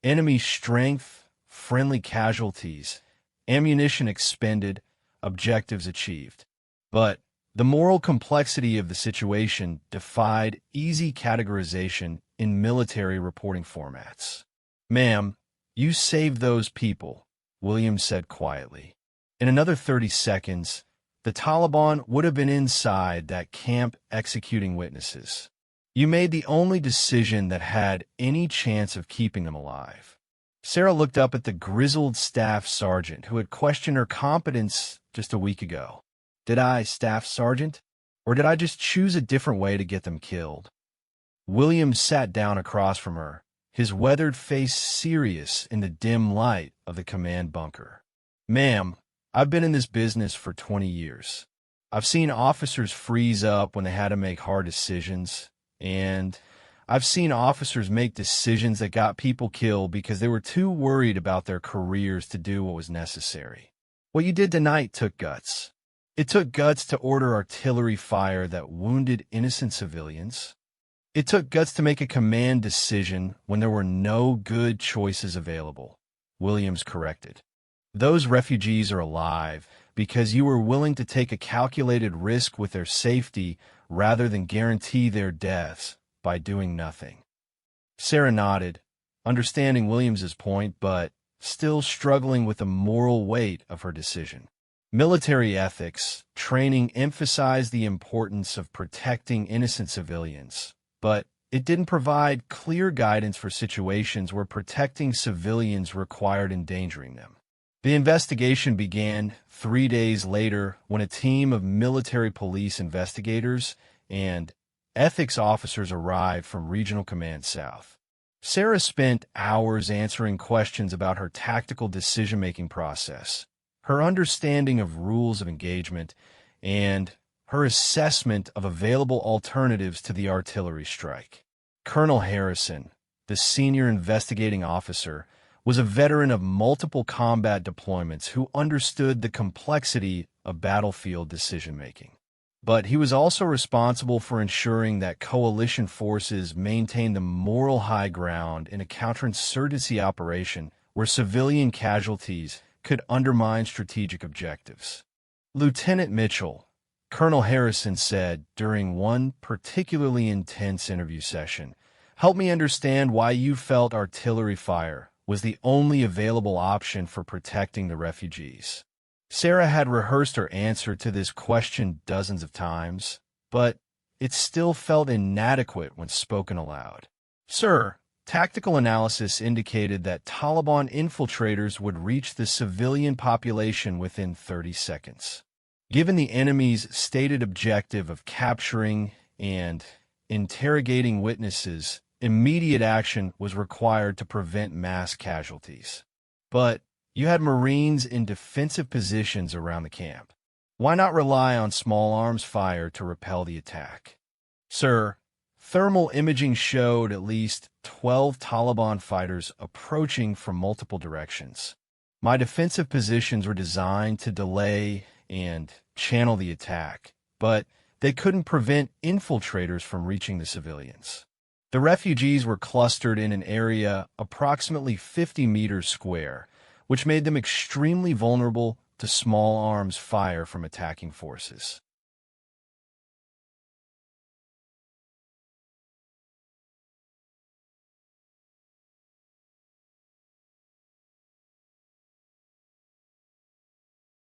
Enemy strength, friendly casualties, ammunition expended, objectives achieved. But the moral complexity of the situation defied easy categorization in military reporting formats. "Ma'am, you saved those people," Williams said quietly. In another 30 seconds, the Taliban would have been inside that camp executing witnesses. You made the only decision that had any chance of keeping them alive. Sarah looked up at the grizzled staff sergeant who had questioned her competence just a week ago. Did I, Staff Sergeant? Or did I just choose a different way to get them killed? Williams sat down across from her, his weathered face serious in the dim light of the command bunker. "Ma'am, I've been in this business for 20 years. I've seen officers freeze up when they had to make hard decisions, and I've seen officers make decisions that got people killed because they were too worried about their careers to do what was necessary. What you did tonight took guts. It took guts to order artillery fire that wounded innocent civilians. It took guts to make a command decision when there were no good choices available," Williams corrected. "Those refugees are alive because you were willing to take a calculated risk with their safety rather than guarantee their deaths by doing nothing." Sarah nodded, understanding Williams's point, but still struggling with the moral weight of her decision. Military ethics training emphasized the importance of protecting innocent civilians, but it didn't provide clear guidance for situations where protecting civilians required endangering them. The investigation began 3 days later when a team of military police investigators and ethics officers arrived from Regional Command South. Sarah spent hours answering questions about her tactical decision-making process, her understanding of rules of engagement, and her assessment of available alternatives to the artillery strike. Colonel Harrison, the senior investigating officer, was a veteran of multiple combat deployments who understood the complexity of battlefield decision-making. But he was also responsible for ensuring that coalition forces maintained the moral high ground in a counterinsurgency operation where civilian casualties could undermine strategic objectives. Lieutenant Mitchell, Colonel Harrison said during one particularly intense interview session, "Help me understand why you felt artillery fire was the only available option for protecting the refugees." Sarah had rehearsed her answer to this question dozens of times, but it still felt inadequate when spoken aloud. "Sir, tactical analysis indicated that Taliban infiltrators would reach the civilian population within 30 seconds. Given the enemy's stated objective of capturing and interrogating witnesses, immediate action was required to prevent mass casualties. But you had Marines in defensive positions around the camp. Why not rely on small arms fire to repel the attack?" "Sir, thermal imaging showed at least 12 Taliban fighters approaching from multiple directions. My defensive positions were designed to delay and channel the attack, but they couldn't prevent infiltrators from reaching the civilians. The refugees were clustered in an area approximately 50 meters square, which made them extremely vulnerable to small arms fire from attacking forces."